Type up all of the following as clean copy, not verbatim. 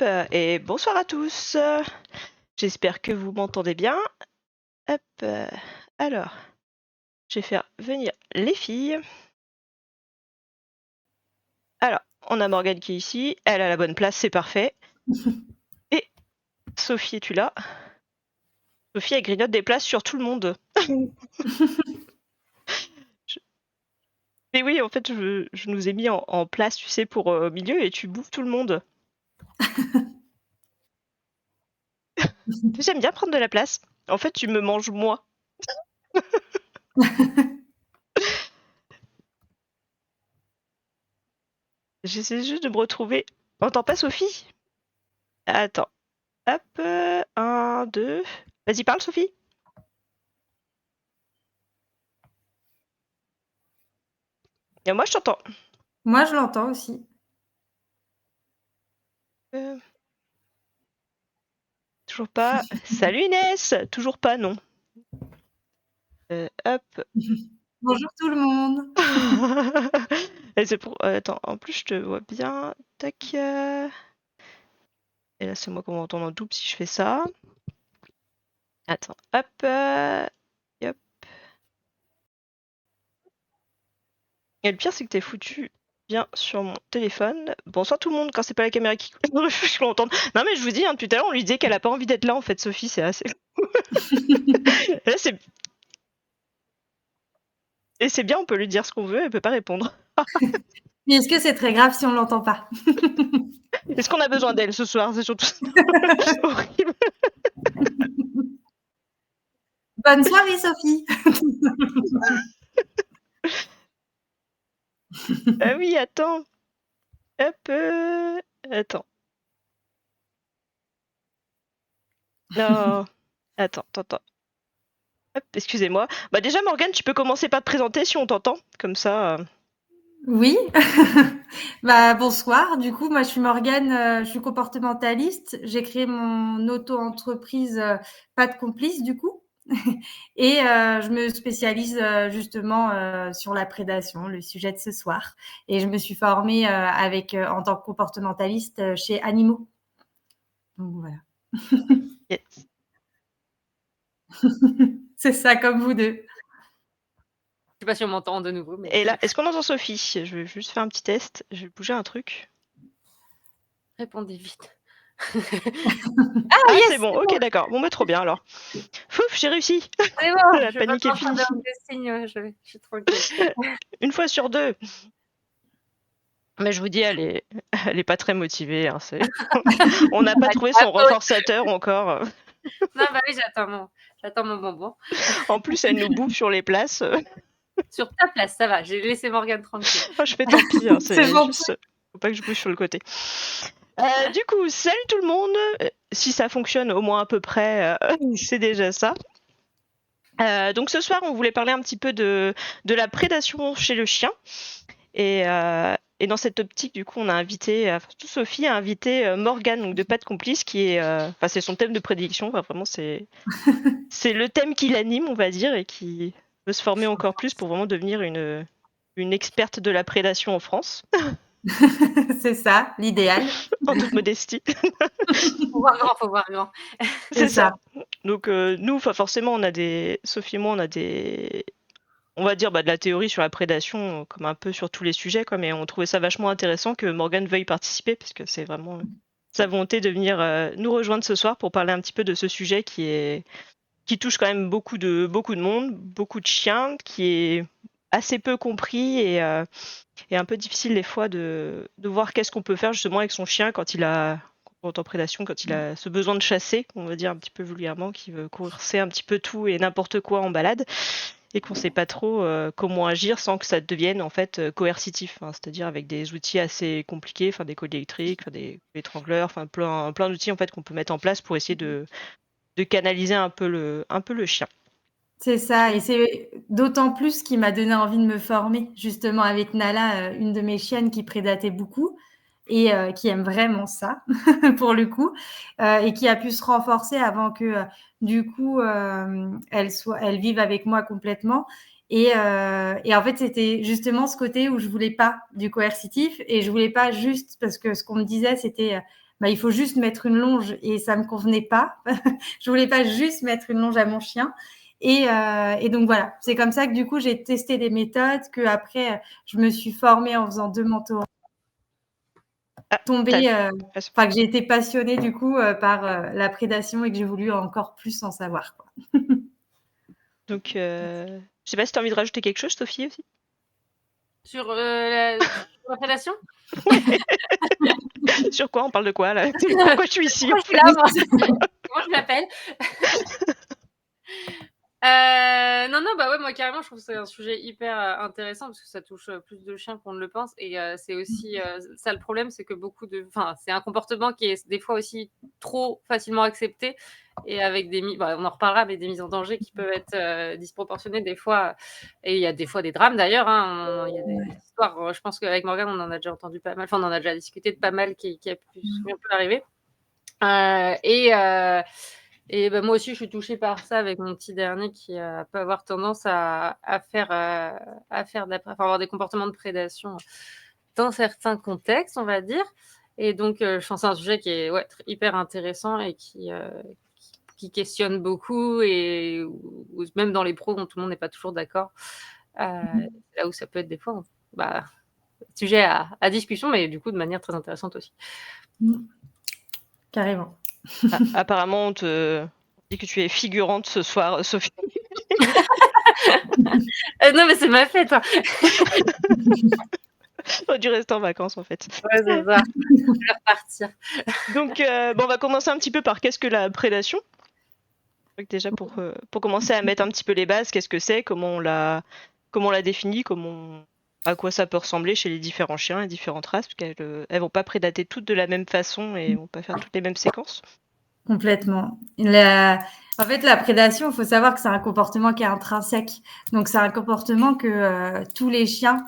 Et bonsoir à tous. J'espère que vous m'entendez bien. Alors, je vais faire venir les filles. Alors, on a Morgane qui est ici. Elle a la bonne place, c'est parfait. Et Sophie, es-tu là? Sophie, elle grignote des places sur tout le monde. Mais oui, en fait, je nous ai mis en place, tu sais, pour milieu, et tu bouffes tout le monde. J'aime bien prendre de la place. En fait, tu me manges moi. J'essaie juste de me retrouver. On n'entend pas Sophie? Attends. Hop, 1, 2. Vas-y, parle, Sophie. Et moi, je t'entends. Moi, je l'entends aussi. Toujours pas. Salut Inès. Toujours pas, non. Hop. Bonjour tout le monde. Et c'est pour. Attends, en plus, je te vois bien. Tac. Et là, c'est moi qu'on m'entend en double si je fais ça. Attends, hop. Hop. Et le pire, c'est que t'es foutu bien sur mon téléphone. Bonsoir tout le monde, quand c'est pas la caméra qui. Je suis contente. Non, mais je vous dis, hein, depuis tout à l'heure, on lui disait qu'elle a pas envie d'être là, en fait, Sophie, c'est assez. Là, c'est. Et c'est bien, on peut lui dire ce qu'on veut, elle peut pas répondre. Mais est-ce que c'est très grave si on l'entend pas? Est-ce qu'on a besoin d'elle ce soir? C'est surtout horrible. Bonne soirée, Sophie. Ah oui, attends. Hop. Attends. Non. Attends. Hop, excusez-moi. Bah déjà, Morgane, tu peux commencer par te présenter si on t'entend. Comme ça. Oui. Bah, bonsoir. Du coup, moi, je suis Morgane, je suis comportementaliste. J'ai créé mon auto-entreprise Pas de complice, du coup. Et je me spécialise justement sur la prédation, le sujet de ce soir. Et je me suis formée en tant que comportementaliste chez Animaux. Donc voilà. Yes. C'est ça, comme vous deux. Je sais pas si on m'entend de nouveau. Mais... Et là, est-ce qu'on entend Sophie? Je vais juste faire un petit test. Je vais bouger un truc. Répondez vite. Ah, yes, c'est bon, ok, d'accord. Bon, bah trop bien alors. Fouf, j'ai réussi. C'est bon, La panique est finie. Je suis tranquille. Une fois sur deux. Mais je vous dis, elle est pas très motivée. Hein, on n'a pas trouvé son renforçateur encore. Non, bah oui, j'attends mon bonbon. En plus, elle nous bouffe sur les places. Sur ta place, ça va. J'ai laissé Morgane tranquille. Oh, je fais tant pis. Hein, C'est bon. juste... Faut pas que je bouge sur le côté. Du coup, salut tout le monde. Si ça fonctionne au moins à peu près, c'est déjà ça. Donc ce soir, on voulait parler un petit peu de la prédation chez le chien. Et dans cette optique, du coup, on a invité, Sophie a invité Morgane, donc de Pas de complice, qui est, c'est son thème de prédilection. Enfin, vraiment, c'est le thème qui l'anime, on va dire, et qui veut se former encore plus pour vraiment devenir une experte de la prédation en France. C'est ça, l'idéal. En toute modestie. Faut voir grand. C'est ça. Donc nous, forcément, Sophie et moi, on a on va dire de la théorie sur la prédation, comme un peu sur tous les sujets, quoi, mais on trouvait ça vachement intéressant que Morgane veuille participer, parce que c'est vraiment sa volonté de venir nous rejoindre ce soir pour parler un petit peu de ce sujet qui touche quand même beaucoup de monde, beaucoup de chiens, qui est assez peu compris et un peu difficile des fois de voir qu'est-ce qu'on peut faire justement avec son chien quand il a en prédation, quand il a ce besoin de chasser, on va dire un petit peu vulgairement, qui veut courser un petit peu tout et n'importe quoi en balade, et qu'on sait pas trop comment agir sans que ça devienne en fait coercitif, hein, c'est-à-dire avec des outils assez compliqués, des colliers électriques, des étrangleurs, plein d'outils en fait qu'on peut mettre en place pour essayer de canaliser un peu le chien. C'est ça, et c'est d'autant plus ce qui m'a donné envie de me former, justement avec Nala, une de mes chiennes qui prédatait beaucoup et qui aime vraiment ça, pour le coup, et qui a pu se renforcer avant que, du coup, elle vive avec moi complètement. Et en fait, c'était justement ce côté où je voulais pas du coercitif, et je voulais pas juste parce que ce qu'on me disait, c'était il faut juste mettre une longe et ça me convenait pas. Je voulais pas juste mettre une longe à mon chien. Et donc voilà, c'est comme ça que du coup j'ai testé des méthodes, que après je me suis formée en faisant 2 mentorats, que j'ai été passionnée du coup par la prédation et que j'ai voulu encore plus en savoir, quoi. Donc, je sais pas si tu as envie de rajouter quelque chose, Sophie, aussi. Sur la prédation. Sur quoi? On parle de quoi là? Pourquoi je suis ici? Pourquoi je suis là, moi? Comment je m'appelle? Non, ouais, moi carrément, je trouve que c'est un sujet hyper intéressant parce que ça touche plus de chiens qu'on ne le pense. Et c'est aussi ça le problème, c'est que c'est un comportement qui est des fois aussi trop facilement accepté et avec on en reparlera, mais des mises en danger qui peuvent être disproportionnées des fois. Et il y a des fois des drames d'ailleurs, hein. Il y a des histoires, je pense qu'avec Morgane, on en a déjà entendu pas mal, on en a déjà discuté de pas mal qui a pu arriver. Et moi aussi, je suis touchée par ça avec mon petit dernier qui peut avoir tendance à avoir des comportements de prédation dans certains contextes, on va dire. Et donc, je pense que c'est un sujet qui est hyper intéressant et qui questionne beaucoup, et où même dans les pros, tout le monde n'est pas toujours d'accord. Là où ça peut être des fois sujet à discussion, mais du coup de manière très intéressante aussi. Carrément. Apparemment, on te dit que tu es figurante ce soir, Sophie. Non, mais c'est ma fête, hein. On aurait dû rester en vacances, en fait. Ouais, c'est ça. Je vais repartir. Donc, on va commencer un petit peu par qu'est-ce que la prédation? Donc déjà, pour commencer à mettre un petit peu les bases, qu'est-ce que c'est? Comment on la définit? À quoi ça peut ressembler chez les différents chiens, les différentes races? Parce qu'elles vont pas prédater toutes de la même façon et vont pas faire toutes les mêmes séquences. Complètement. En fait, la prédation, il faut savoir que c'est un comportement qui est intrinsèque. Donc, c'est un comportement que tous les chiens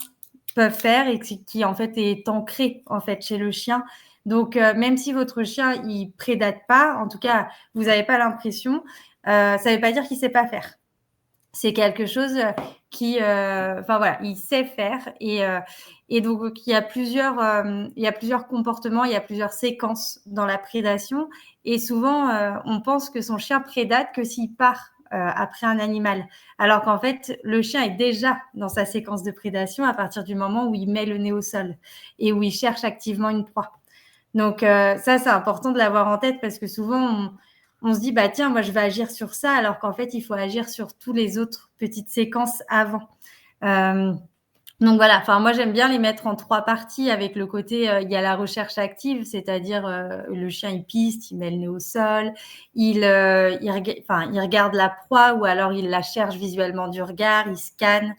peuvent faire et qui en fait est ancré en fait chez le chien. Donc, même si votre chien il prédate pas, en tout cas, vous n'avez pas l'impression, ça ne veut pas dire qu'il sait pas faire. C'est quelque chose qui, il sait faire. Et donc, il y a plusieurs comportements, il y a plusieurs séquences dans la prédation. Et souvent, on pense que son chien prédate que s'il part après un animal. Alors qu'en fait, le chien est déjà dans sa séquence de prédation à partir du moment où il met le nez au sol et où il cherche activement une proie. Donc, ça, c'est important de l'avoir en tête parce que souvent, on se dit, tiens, moi, je vais agir sur ça, alors qu'en fait, il faut agir sur toutes les autres petites séquences avant. Donc voilà, moi j'aime bien les mettre en 3 parties avec le côté, il y a la recherche active, c'est-à-dire le chien il piste, il met le nez au sol, il regarde la proie ou alors il la cherche visuellement du regard, il scanne.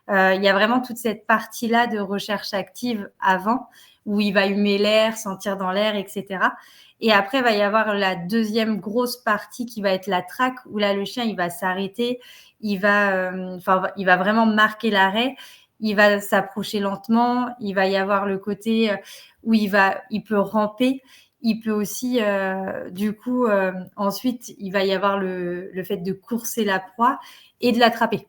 Il y a vraiment toute cette partie-là de recherche active avant, où il va humer l'air, sentir dans l'air, etc. Et après, il va y avoir la deuxième grosse partie qui va être la traque, où là, le chien, il va s'arrêter, il va vraiment marquer l'arrêt, il va s'approcher lentement, il va y avoir le côté où il peut ramper, il peut aussi, ensuite, il va y avoir le fait de courser la proie et de l'attraper.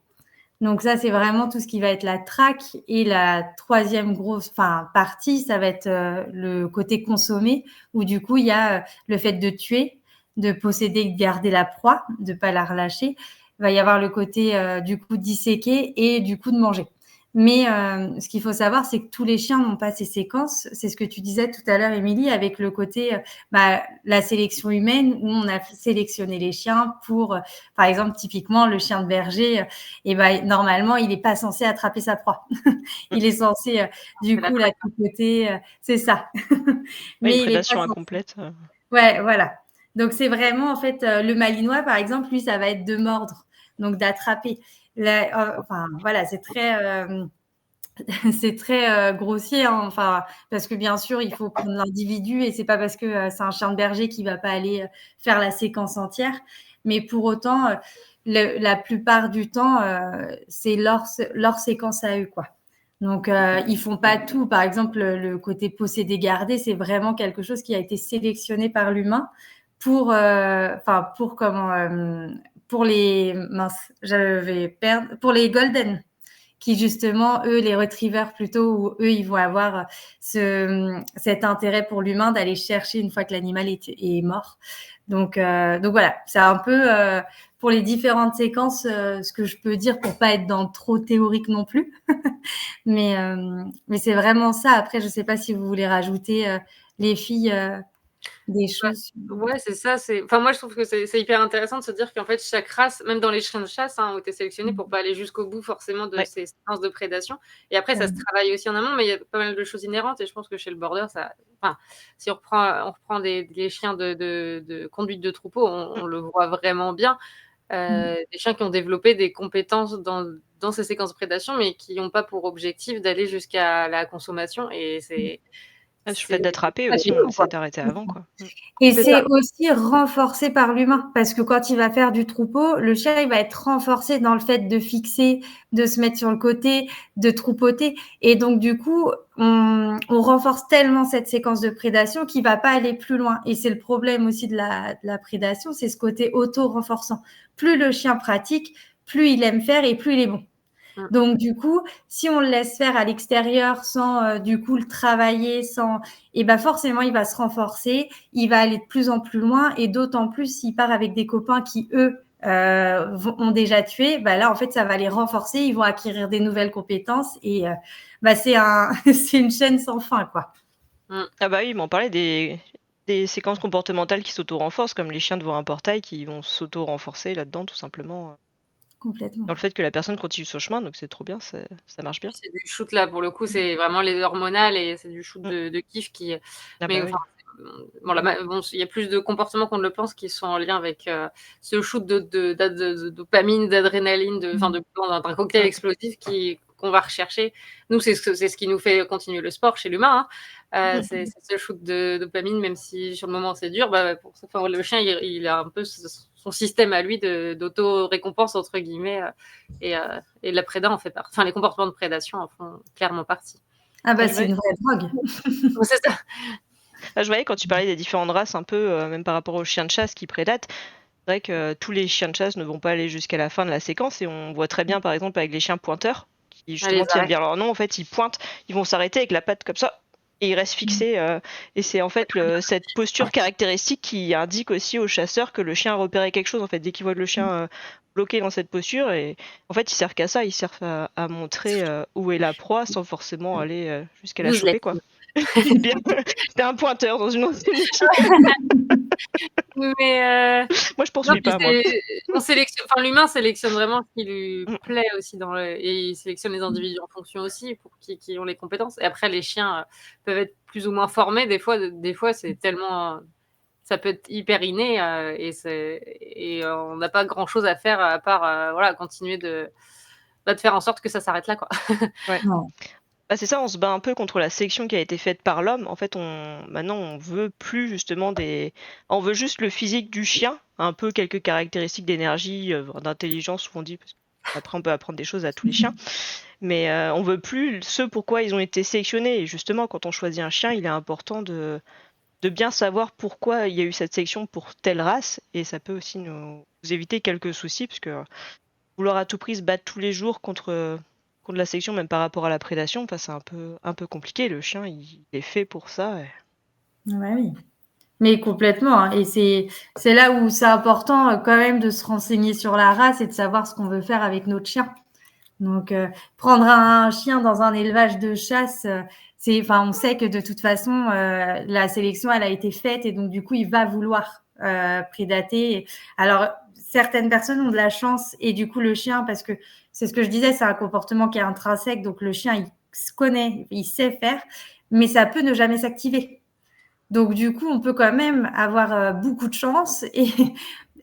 Donc ça, c'est vraiment tout ce qui va être la traque. Et la troisième grosse partie, ça va être le côté consommé, où du coup, il y a le fait de tuer, de posséder, de garder la proie, de ne pas la relâcher. Il va y avoir le côté du coup disséquer et du coup de manger. Mais ce qu'il faut savoir, c'est que tous les chiens n'ont pas ces séquences. C'est ce que tu disais tout à l'heure, Émilie, avec le côté la sélection humaine, où on a sélectionné les chiens pour, par exemple, typiquement, le chien de berger, normalement, il n'est pas censé attraper sa proie. Il est censé, du coup, la tricoter. C'est ça. Mais une prédation incomplète. Ouais, voilà. Donc, c'est vraiment, en fait, le malinois, par exemple, lui, ça va être de mordre, donc d'attraper. C'est très grossier, hein, parce que bien sûr, il faut prendre l'individu et c'est pas parce que c'est un chien de berger qui va pas aller faire la séquence entière. Mais pour autant, la plupart du temps, c'est leur séquence à eux, quoi. Donc, ils font pas tout. Par exemple, le côté posséder garder, c'est vraiment quelque chose qui a été sélectionné par l'humain pour les golden. qui justement, eux, les retrievers plutôt, où eux, ils vont avoir cet intérêt pour l'humain d'aller chercher une fois que l'animal est mort. Donc voilà, c'est un peu pour les différentes séquences ce que je peux dire pour pas être dans trop théorique non plus. mais c'est vraiment ça. Après, je sais pas si vous voulez rajouter les filles des choses. Ouais, c'est ça. Enfin, moi, je trouve que c'est hyper intéressant de se dire qu'en fait, chaque race, même dans les chiens de chasse, ont été sélectionnés pour pas aller jusqu'au bout forcément de Ouais. ces séquences de prédation. Et après, ça se travaille aussi en amont, mais il y a pas mal de choses inhérentes. Et je pense que chez le border, enfin, si on reprend les chiens de conduite de troupeau, on le voit vraiment bien. Des chiens qui ont développé des compétences dans ces séquences de prédation, mais qui n'ont pas pour objectif d'aller jusqu'à la consommation. Et Sur le fait d'attraper aussi, on essaie d'arrêter avant, quoi. Et c'est aussi renforcé par l'humain, parce que quand il va faire du troupeau, le chien, il va être renforcé dans le fait de fixer, de se mettre sur le côté, de troupoter. Et donc, du coup, on renforce tellement cette séquence de prédation qu'il va pas aller plus loin. Et c'est le problème aussi de la prédation, c'est ce côté auto-renforçant. Plus le chien pratique, plus il aime faire et plus il est bon. Donc, du coup, si on le laisse faire à l'extérieur sans, du coup, le travailler, et ben forcément, il va se renforcer, il va aller de plus en plus loin, et d'autant plus s'il part avec des copains qui, eux, ont déjà tué, bah là, en fait, ça va les renforcer, ils vont acquérir des nouvelles compétences, et c'est une chaîne sans fin, quoi. Ah bah oui, mais on parlait des séquences comportementales qui s'auto-renforcent, comme les chiens devant un portail qui vont s'auto-renforcer là-dedans, tout simplement. Complètement. Dans le fait que la personne continue son chemin, donc c'est trop bien, ça marche bien. C'est du shoot là, pour le coup, c'est vraiment les hormonales et c'est du shoot de kiff qui. Ah Mais bah oui. enfin, bon, il y a plus de comportements qu'on ne le pense qui sont en lien avec ce shoot de dopamine, d'adrénaline, d'un cocktail explosif qu'on va rechercher. Nous, c'est ce qui nous fait continuer le sport chez l'humain. C'est ce shoot de dopamine, même si sur le moment c'est dur. Le chien, il a un peu son système à lui d'auto-récompense, entre guillemets, et la préda en fait partie. Enfin, les comportements de prédation en font clairement partie. Ah bah, c'est une vraie drogue. C'est ça. Je voyais quand tu parlais des différentes races, un peu, même par rapport aux chiens de chasse qui prédatent, c'est vrai que tous les chiens de chasse ne vont pas aller jusqu'à la fin de la séquence, et on voit très bien, par exemple, avec les chiens pointeurs, qui justement tiennent bien leur nom, en fait, ils pointent, ils vont s'arrêter avec la patte comme ça, et ils restent fixés, et c'est en fait cette posture caractéristique qui indique aussi aux chasseurs que le chien a repéré quelque chose, en fait, dès qu'ils voient le chien bloqué dans cette posture, et en fait, ils servent qu'à ça, ils servent à montrer où est la proie sans forcément aller jusqu'à la choper, quoi. Bien, t'es un pointeur dans une autre émission. Mais moi, je poursuis pas, moi. L'humain sélectionne vraiment ce qui lui plaît aussi et il sélectionne les individus en fonction aussi pour qui ont les compétences. Et après, les chiens peuvent être plus ou moins formés. Des fois, c'est tellement, ça peut être hyper inné et on n'a pas grand chose à faire à part continuer de faire en sorte que ça s'arrête là, quoi. Ouais. Bah, c'est ça, on se bat un peu contre la sélection qui a été faite par l'homme. En fait, maintenant, on veut plus justement on veut juste le physique du chien, un peu quelques caractéristiques d'énergie, d'intelligence, on dit, parce qu'après on peut apprendre des choses à tous les chiens. Mais on veut plus ce pourquoi ils ont été sélectionnés. Et justement, quand on choisit un chien, il est important de bien savoir pourquoi il y a eu cette sélection pour telle race. Et ça peut aussi nous éviter quelques soucis, parce que vouloir à tout prix se battre tous les jours contre la sélection, même par rapport à la prédation, c'est un peu compliqué. Le chien, il est fait pour ça. Ouais, oui. Mais complètement. Hein. Et c'est là où c'est important quand même de se renseigner sur la race et de savoir ce qu'on veut faire avec notre chien. Donc, prendre un chien dans un élevage de chasse, on sait que de toute façon, la sélection, elle a été faite et donc du coup, il va vouloir prédater. Alors, certaines personnes ont de la chance et du coup, le chien, parce que c'est ce que je disais, c'est un comportement qui est intrinsèque, donc le chien, il se connaît, il sait faire, mais ça peut ne jamais s'activer. Donc, du coup, on peut quand même avoir beaucoup de chance et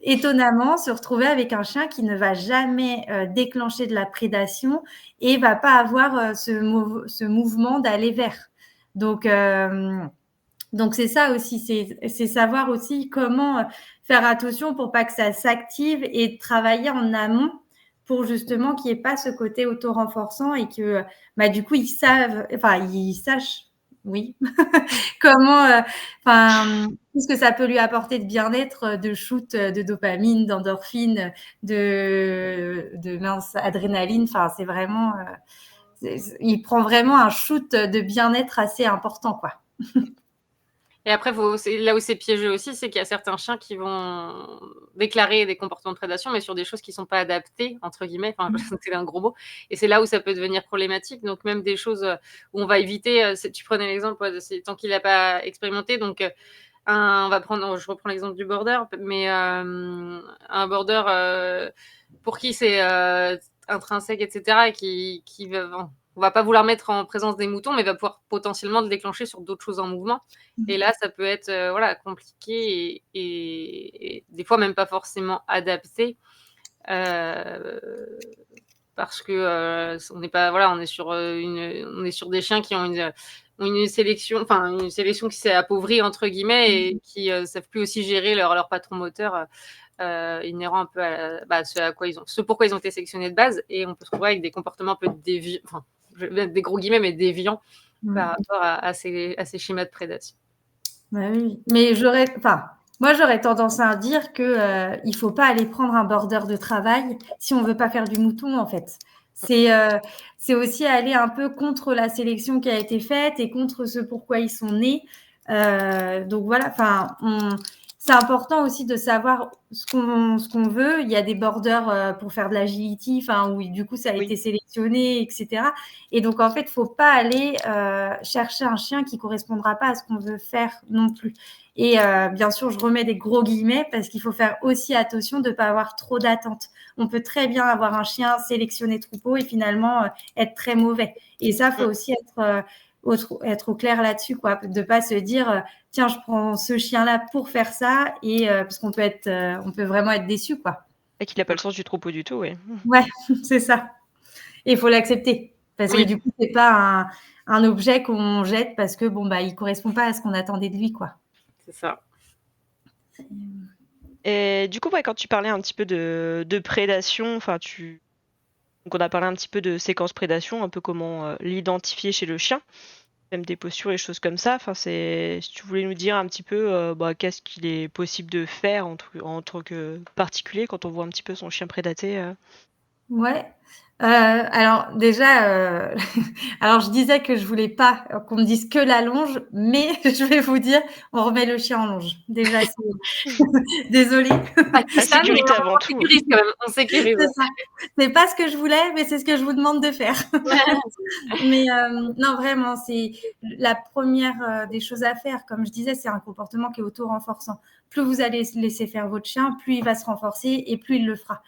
étonnamment se retrouver avec un chien qui ne va jamais déclencher de la prédation et va pas avoir ce mouvement d'aller vers. Donc, c'est ça aussi, c'est savoir aussi comment faire attention pour pas que ça s'active et travailler en amont pour justement qu'il n'y ait pas ce côté auto-renforçant et que du coup, ils sachent Oui. Comment, tout ce que ça peut lui apporter de bien-être, de shoot, de dopamine, d'endorphine, de mince, adrénaline. Enfin, c'est vraiment, il prend vraiment un shoot de bien-être assez important, quoi. Et après, c'est là où c'est piégeux aussi, c'est qu'il y a certains chiens qui vont déclarer des comportements de prédation, mais sur des choses qui sont pas adaptées, entre guillemets, enfin, c'est un gros mot, et c'est là où ça peut devenir problématique. Donc même des choses où on va éviter, tu prenais l'exemple, tant qu'il n'a pas expérimenté, donc je reprends l'exemple du border, mais un border pour qui c'est intrinsèque, etc., et qui va, on va pas vouloir mettre en présence des moutons, mais va pouvoir potentiellement le déclencher sur d'autres choses en mouvement. Et là, ça peut être compliqué et des fois même pas forcément adapté. Parce que on n'est pas, on est sur des chiens qui ont une sélection qui s'est appauvrie entre guillemets et qui savent plus aussi gérer leur patron moteur inhérent un peu à ce pourquoi ils ont été sélectionnés de base, et on peut se retrouver avec des comportements un peu déviants, enfin je vais mettre des gros guillemets, mais déviants par rapport à ces schémas de prédation. Bah oui, mais moi j'aurais tendance à dire que il faut pas aller prendre un border de travail si on veut pas faire du mouton, en fait. C'est aussi aller un peu contre la sélection qui a été faite et contre ce pourquoi ils sont nés. Donc voilà, c'est important aussi de savoir ce qu'on veut. Il y a des borders pour faire de l'agility, où du coup ça a été sélectionné, etc. Et donc en fait, faut pas aller chercher un chien qui correspondra pas à ce qu'on veut faire non plus. Et bien sûr, je remets des gros guillemets parce qu'il faut faire aussi attention de ne pas avoir trop d'attentes. On peut très bien avoir un chien sélectionné troupeau et finalement être très mauvais. Et ça, faut aussi être au clair là-dessus, quoi, de pas se dire tiens, je prends ce chien-là pour faire ça, et parce qu'on peut vraiment être déçu, quoi. Et qu'il n'a pas le sens du troupeau du tout, oui. Ouais, c'est ça. Et il faut l'accepter parce que du coup, c'est pas un objet qu'on jette parce que il correspond pas à ce qu'on attendait de lui, quoi. C'est ça. Et du coup, quand tu parlais un petit peu de prédation, donc on a parlé un petit peu de séquence prédation, un peu comment l'identifier chez le chien, même des postures et choses comme ça. Si tu voulais nous dire un petit peu qu'est-ce qu'il est possible de faire en tant que particulier quand on voit un petit peu son chien prédaté. Ouais. Alors déjà, alors je disais que je voulais pas qu'on me dise que la longe, mais je vais vous dire, on remet le chien en longe. Déjà, désolée. La sécurité avant tout. On sécurise quand même, on sécurise. C'est ça. C'est pas ce que je voulais, mais c'est ce que je vous demande de faire. Mais non, vraiment, c'est la première des choses à faire. Comme je disais, c'est un comportement qui est auto-renforçant. Plus vous allez laisser faire votre chien, plus il va se renforcer et plus il le fera.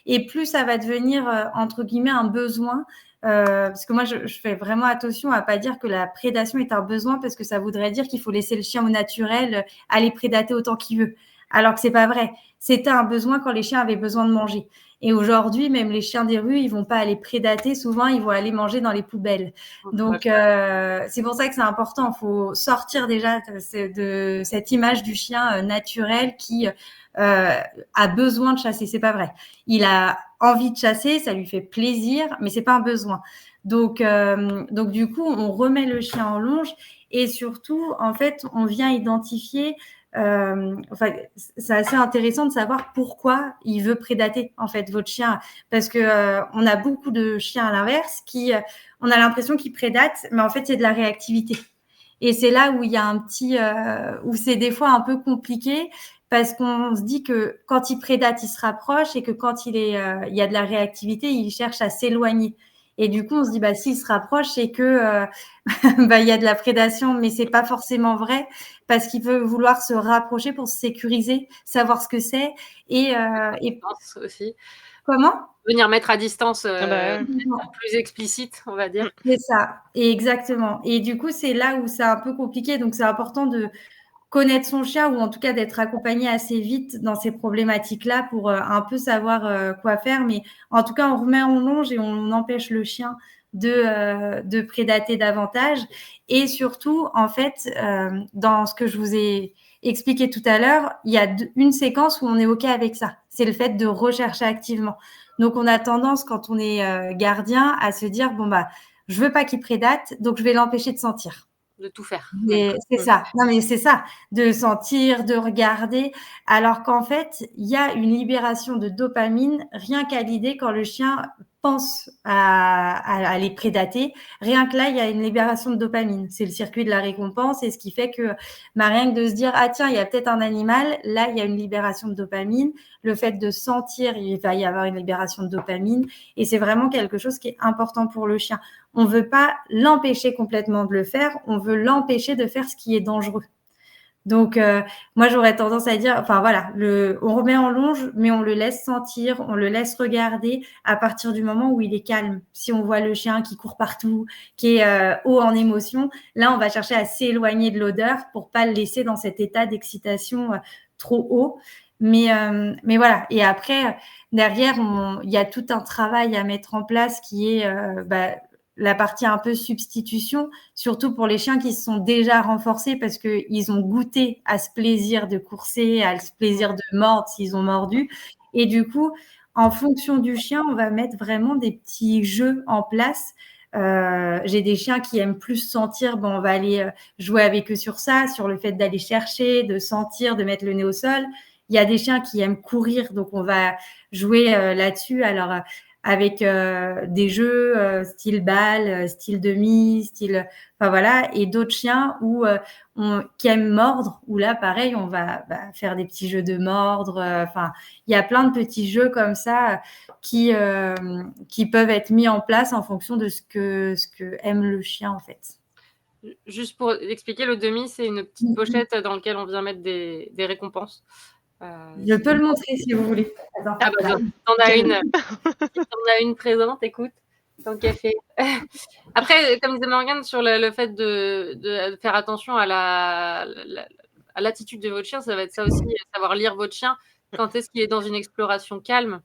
Et plus ça va devenir, entre guillemets, un besoin. Parce que moi, je fais vraiment attention à pas dire que la prédation est un besoin, parce que ça voudrait dire qu'il faut laisser le chien au naturel aller prédater autant qu'il veut. Alors que c'est pas vrai. C'était un besoin quand les chiens avaient besoin de manger. Et aujourd'hui, même les chiens des rues, ils vont pas aller prédater. Souvent, ils vont aller manger dans les poubelles. Donc, c'est pour ça que c'est important. Il faut sortir déjà de cette image du chien naturel qui a besoin de chasser. C'est pas vrai. Il a envie de chasser, ça lui fait plaisir, mais c'est pas un besoin. Donc du coup, on remet le chien en longe, et surtout, en fait, on vient identifier. C'est assez intéressant de savoir pourquoi il veut prédater, en fait, votre chien, parce que on a beaucoup de chiens à l'inverse qui, on a l'impression qu'ils prédatent, mais en fait c'est de la réactivité. Et c'est là où il y a où c'est des fois un peu compliqué, parce qu'on se dit que quand il prédate, il se rapproche, et que quand il y a de la réactivité, il cherche à s'éloigner. Et du coup, on se dit, s'il se rapproche, c'est que il y a de la prédation, mais c'est pas forcément vrai, parce qu'il veut vouloir se rapprocher pour se sécuriser, savoir ce que c'est, et aussi. Comment ? Venir mettre à distance plus explicite, on va dire. C'est ça, exactement. Et du coup, c'est là où c'est un peu compliqué. Donc, c'est important de connaître son chien, ou en tout cas d'être accompagné assez vite dans ces problématiques-là pour un peu savoir quoi faire. Mais en tout cas, on remet en longe et on empêche le chien de prédater davantage. Et surtout, en fait, dans ce que je vous ai expliqué tout à l'heure, il y a une séquence où on est OK avec ça. C'est le fait de rechercher activement. Donc, on a tendance, quand on est gardien, à se dire, je veux pas qu'il prédate, donc je vais l'empêcher de sentir. De tout faire. C'est ça. Non, mais c'est ça. De sentir, de regarder. Alors qu'en fait, il y a une libération de dopamine rien qu'à l'idée quand le chien pense à les prédater. Rien que là, il y a une libération de dopamine. C'est le circuit de la récompense et ce qui fait que, rien que de se dire, ah tiens, il y a peut-être un animal, là, il y a une libération de dopamine. Le fait de sentir, il va y avoir une libération de dopamine. Et c'est vraiment quelque chose qui est important pour le chien. On veut pas l'empêcher complètement de le faire, on veut l'empêcher de faire ce qui est dangereux. Donc, moi, j'aurais tendance à dire, enfin voilà, on remet en longe, mais on le laisse sentir, on le laisse regarder à partir du moment où il est calme. Si on voit le chien qui court partout, qui est haut en émotion, là, on va chercher à s'éloigner de l'odeur pour pas le laisser dans cet état d'excitation trop haut. Mais voilà. Et après, derrière, il y a tout un travail à mettre en place qui est la partie un peu substitution, surtout pour les chiens qui se sont déjà renforcés parce qu'ils ont goûté à ce plaisir de courser, à ce plaisir de mordre s'ils ont mordu. Et du coup, en fonction du chien, on va mettre vraiment des petits jeux en place. J'ai des chiens qui aiment plus sentir, on va aller jouer avec eux sur ça, sur le fait d'aller chercher, de sentir, de mettre le nez au sol. Il y a des chiens qui aiment courir, donc on va jouer là-dessus. Alors, avec des jeux style balle, style demi, enfin voilà, et d'autres chiens qui aiment mordre, où là, pareil, on va faire des petits jeux de mordre. Enfin, il y a plein de petits jeux comme ça qui peuvent être mis en place en fonction de ce que aime le chien, en fait. Juste pour expliquer, le demi, c'est une petite pochette dans laquelle on vient mettre des récompenses. Je peux le montrer si vous voulez. Attends, t'en as une présente, écoute, tant qu'à fait. Après, comme disait Morgane, sur le fait de faire attention à l'attitude de votre chien, ça va être ça aussi, savoir lire votre chien. Quand est-ce qu'il est dans une exploration calme,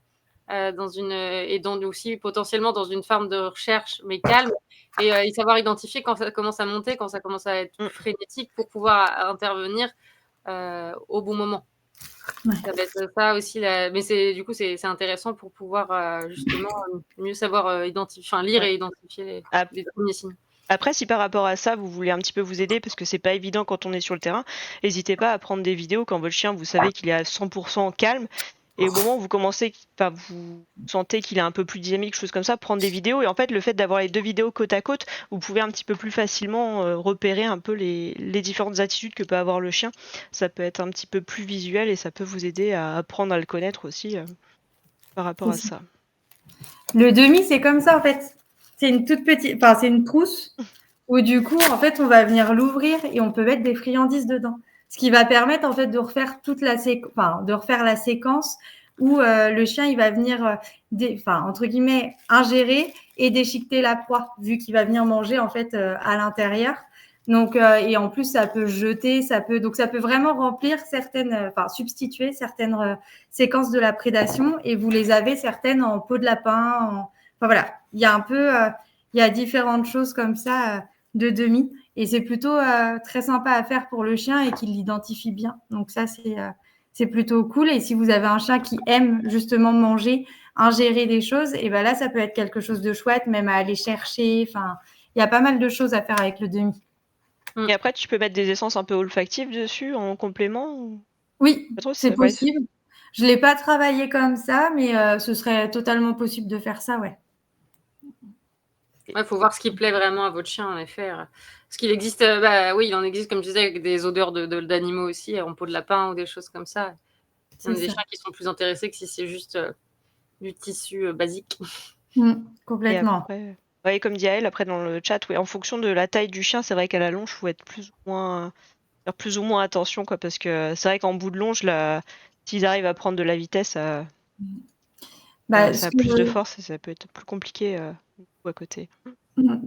et donc aussi potentiellement dans une forme de recherche, mais calme, et savoir identifier quand ça commence à monter, quand ça commence à être frénétique pour pouvoir intervenir au bon moment. Ouais. Ça va être ça aussi, mais c'est intéressant pour pouvoir justement mieux savoir lire et identifier les premiers signes. Après, si par rapport à ça, vous voulez un petit peu vous aider, parce que c'est pas évident quand on est sur le terrain, n'hésitez pas à prendre des vidéos quand votre chien, vous savez qu'il est à 100% calme, et au moment où vous sentez qu'il est un peu plus dynamique, choses comme ça, prendre des vidéos. Et en fait, le fait d'avoir les deux vidéos côte à côte, vous pouvez un petit peu plus facilement repérer un peu les différentes attitudes que peut avoir le chien. Ça peut être un petit peu plus visuel et ça peut vous aider à apprendre à le connaître aussi par rapport à ça. Le demi, c'est comme ça en fait. C'est une toute petite, c'est une trousse où du coup, en fait, on va venir l'ouvrir et on peut mettre des friandises dedans. Ce qui va permettre en fait de refaire la séquence où le chien il va venir entre guillemets ingérer et déchiqueter la proie vu qu'il va venir manger en fait à l'intérieur. Donc et en plus ça peut jeter, ça peut vraiment remplir substituer certaines séquences de la prédation et vous les avez certaines en peau de lapin. Voilà, il y a un peu il y a différentes choses comme ça de demi. Et c'est plutôt très sympa à faire pour le chien et qu'il l'identifie bien. Donc ça, c'est plutôt cool. Et si vous avez un chien qui aime justement manger, ingérer des choses, et là, ça peut être quelque chose de chouette, même à aller chercher. Enfin, il y a pas mal de choses à faire avec le demi. Et après, tu peux mettre des essences un peu olfactives dessus en complément Oui, c'est possible. Je ne l'ai pas travaillé comme ça, mais ce serait totalement possible de faire ça, ouais. Il faut voir ce qui plaît vraiment à votre chien, en effet. Parce qu'il existe, il en existe, comme je disais, avec des odeurs d'animaux aussi, en peau de lapin ou des choses comme ça. Il y a des chiens qui sont plus intéressés que si c'est juste du tissu basique. Complètement. Et comme dit Aëlle, après dans le chat, en fonction de la taille du chien, c'est vrai qu'à la longe, il faut être plus ou moins attention, quoi, parce que c'est vrai qu'en bout de longe, s'ils arrivent à prendre de la vitesse, ça a plus de force et ça peut être plus compliqué à côté.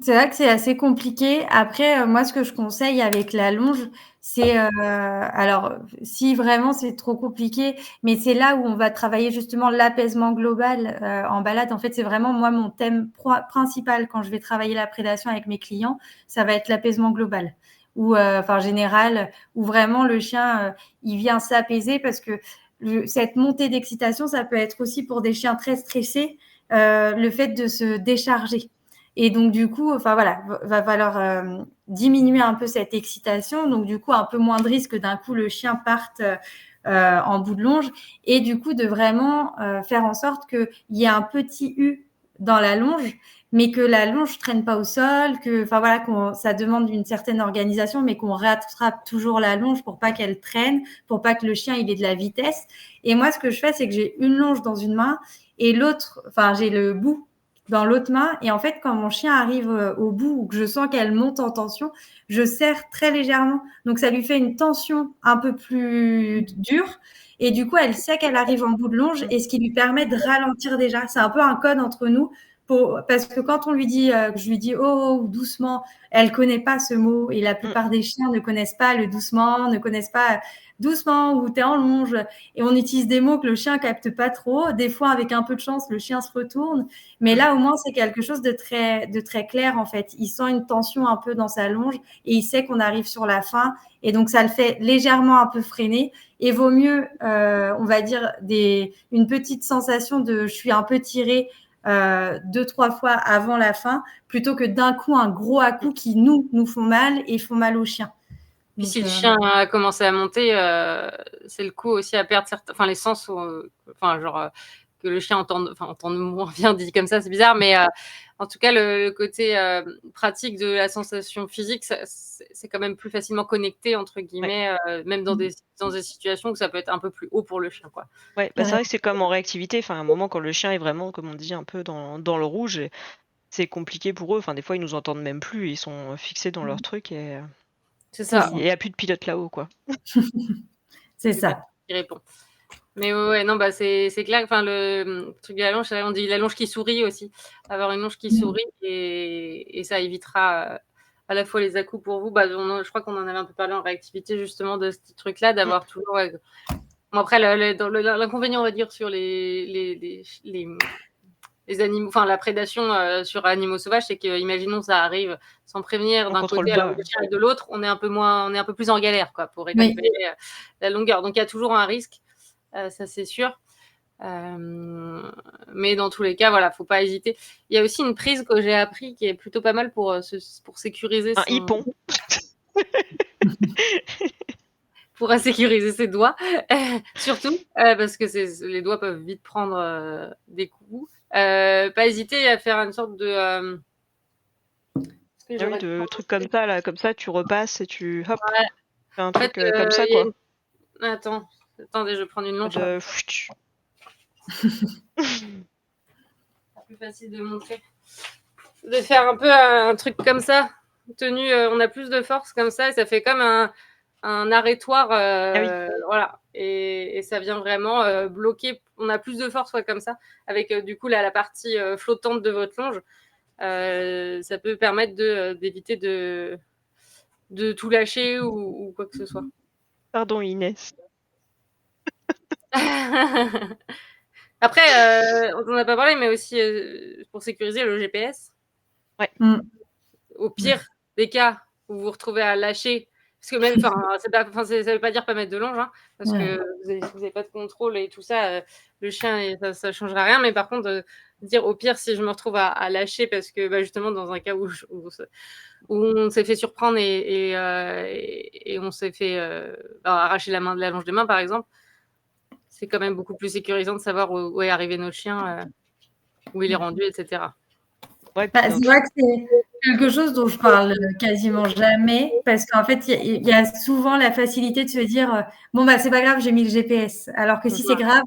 C'est vrai que c'est assez compliqué. Après, moi, ce que je conseille avec la longe, c'est alors si vraiment c'est trop compliqué, mais c'est là où on va travailler justement l'apaisement global en balade. En fait, c'est vraiment moi mon thème principal quand je vais travailler la prédation avec mes clients, ça va être l'apaisement global. Ou général, où vraiment le chien il vient s'apaiser parce que cette montée d'excitation, ça peut être aussi pour des chiens très stressés, le fait de se décharger. Et donc, du coup, enfin voilà, va falloir diminuer un peu cette excitation. Donc, du coup, un peu moins de risque que d'un coup le chien parte en bout de longe. Et du coup, de vraiment faire en sorte qu'il y ait un petit U dans la longe, mais que la longe traîne pas au sol, que, enfin voilà, ça demande une certaine organisation, mais qu'on rattrape toujours la longe pour pas qu'elle traîne, pour pas que le chien il ait de la vitesse. Et moi, ce que je fais, c'est que j'ai une longe dans une main et l'autre, enfin, j'ai le bout dans l'autre main. Et en fait, quand mon chien arrive au bout ou que je sens qu'elle monte en tension, je serre très légèrement. Donc, ça lui fait une tension un peu plus dure. Et du coup, elle sait qu'elle arrive en bout de longe et ce qui lui permet de ralentir déjà. C'est un peu un code entre nous. Parce que quand on lui dit, que je lui dis oh doucement, elle connaît pas ce mot et la plupart des chiens ne connaissent pas le doucement, ne connaissent pas doucement ou t'es en longe et on utilise des mots que le chien capte pas trop. Des fois, avec un peu de chance, le chien se retourne, mais là au moins c'est quelque chose de très clair en fait. Il sent une tension un peu dans sa longe et il sait qu'on arrive sur la fin et donc ça le fait légèrement un peu freiner. Et vaut mieux, on va dire, une petite sensation de je suis un peu tirée 2-3 fois avant la fin, plutôt que d'un coup un gros à-coup qui nous font mal et font mal au chien. Puis si le chien a commencé à monter, c'est le coup aussi à perdre les sens, que le chien entende moins bien dit comme ça, c'est bizarre, mais en tout cas le côté pratique de la sensation physique, c'est quand même plus facilement connecté entre guillemets, même dans des situations où ça peut être un peu plus haut pour le chien, quoi. Ouais, c'est vrai que c'est comme en réactivité. Enfin, à un moment, quand le chien est vraiment, comme on dit, un peu dans le rouge, c'est compliqué pour eux. Enfin, des fois, ils nous entendent même plus. Ils sont fixés dans leur truc et C'est ça. il n'y a plus de pilote là-haut, quoi. C'est ça. Qui répond. Mais ouais, non, c'est clair. Enfin, le truc de la longe, on dit la longe qui sourit aussi. Avoir une longe qui sourit et ça évitera à la fois les à-coups pour vous. Je crois qu'on en avait un peu parlé en réactivité justement de ce petit truc-là, d'avoir toujours. Bon, après, l'inconvénient, on va dire, sur les animaux, enfin la prédation sur animaux sauvages, c'est que, imaginons, ça arrive sans prévenir d'un côté alors que le chien est de l'autre, on est un peu plus en galère, quoi, pour récupérer la longueur. Donc il y a toujours un risque. Ça c'est sûr. Mais dans tous les cas, voilà, faut pas hésiter. Il y a aussi une prise que j'ai appris qui est plutôt pas mal pour sécuriser un hippon. Pour sécuriser ses doigts, surtout parce que les doigts peuvent vite prendre des coups. Pas hésiter à faire une sorte de de trucs comme ça, là, comme ça, tu repasses et tu hop, fais un truc comme ça, quoi. Attendez, je vais prendre une longe. Plus facile de montrer. De faire un peu un truc comme ça, tenu, on a plus de force comme ça, et ça fait comme un arrêtoir, voilà, et ça vient vraiment bloquer. On a plus de force, comme ça, avec du coup la partie flottante de votre longe. Ça peut permettre d'éviter de tout lâcher ou quoi que ce soit. Pardon, Inès. Après, on n'en a pas parlé, mais aussi pour sécuriser le GPS. Ouais. Au pire des cas où vous vous retrouvez à lâcher, parce que même, ça veut pas dire pas mettre de longe, hein, parce que vous n'avez pas de contrôle et tout ça, le chien, ça changera rien. Mais par contre, dire au pire, si je me retrouve à lâcher parce que justement dans un cas où on s'est fait surprendre et on s'est fait arracher la longe des mains, par exemple, c'est quand même beaucoup plus sécurisant de savoir où est arrivé notre chien, où il est rendu, etc. Ouais, c'est vrai que c'est quelque chose dont je parle quasiment jamais, parce qu'en fait, il y a souvent la facilité de se dire bon, c'est pas grave, j'ai mis le GPS. Alors que si c'est grave,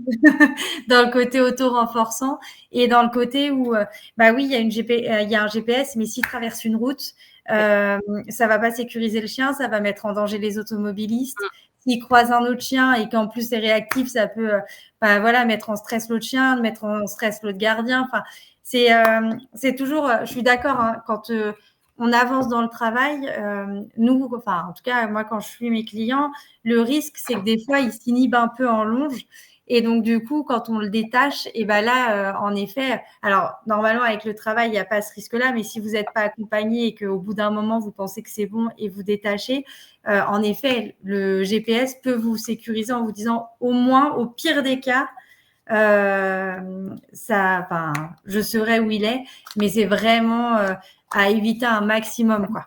dans le côté auto-renforçant et dans le côté où, oui, il y a un GPS, mais s'il traverse une route, ça va pas sécuriser le chien, ça va mettre en danger les automobilistes. S'il croise un autre chien et qu'en plus c'est réactif, ça peut mettre en stress l'autre chien, mettre en stress l'autre gardien. Enfin, c'est toujours, je suis d'accord, hein, quand on avance dans le travail, nous, en tout cas, moi, quand je suis mes clients, le risque, c'est que des fois, ils s'inhibent un peu en longe. Et donc, du coup, quand on le détache, et là, en effet, alors, normalement, avec le travail, il n'y a pas ce risque-là, mais si vous n'êtes pas accompagné et qu'au bout d'un moment, vous pensez que c'est bon et vous détachez, en effet, le GPS peut vous sécuriser en vous disant, au moins, au pire des cas, je saurais où il est, mais c'est vraiment à éviter un maximum, quoi.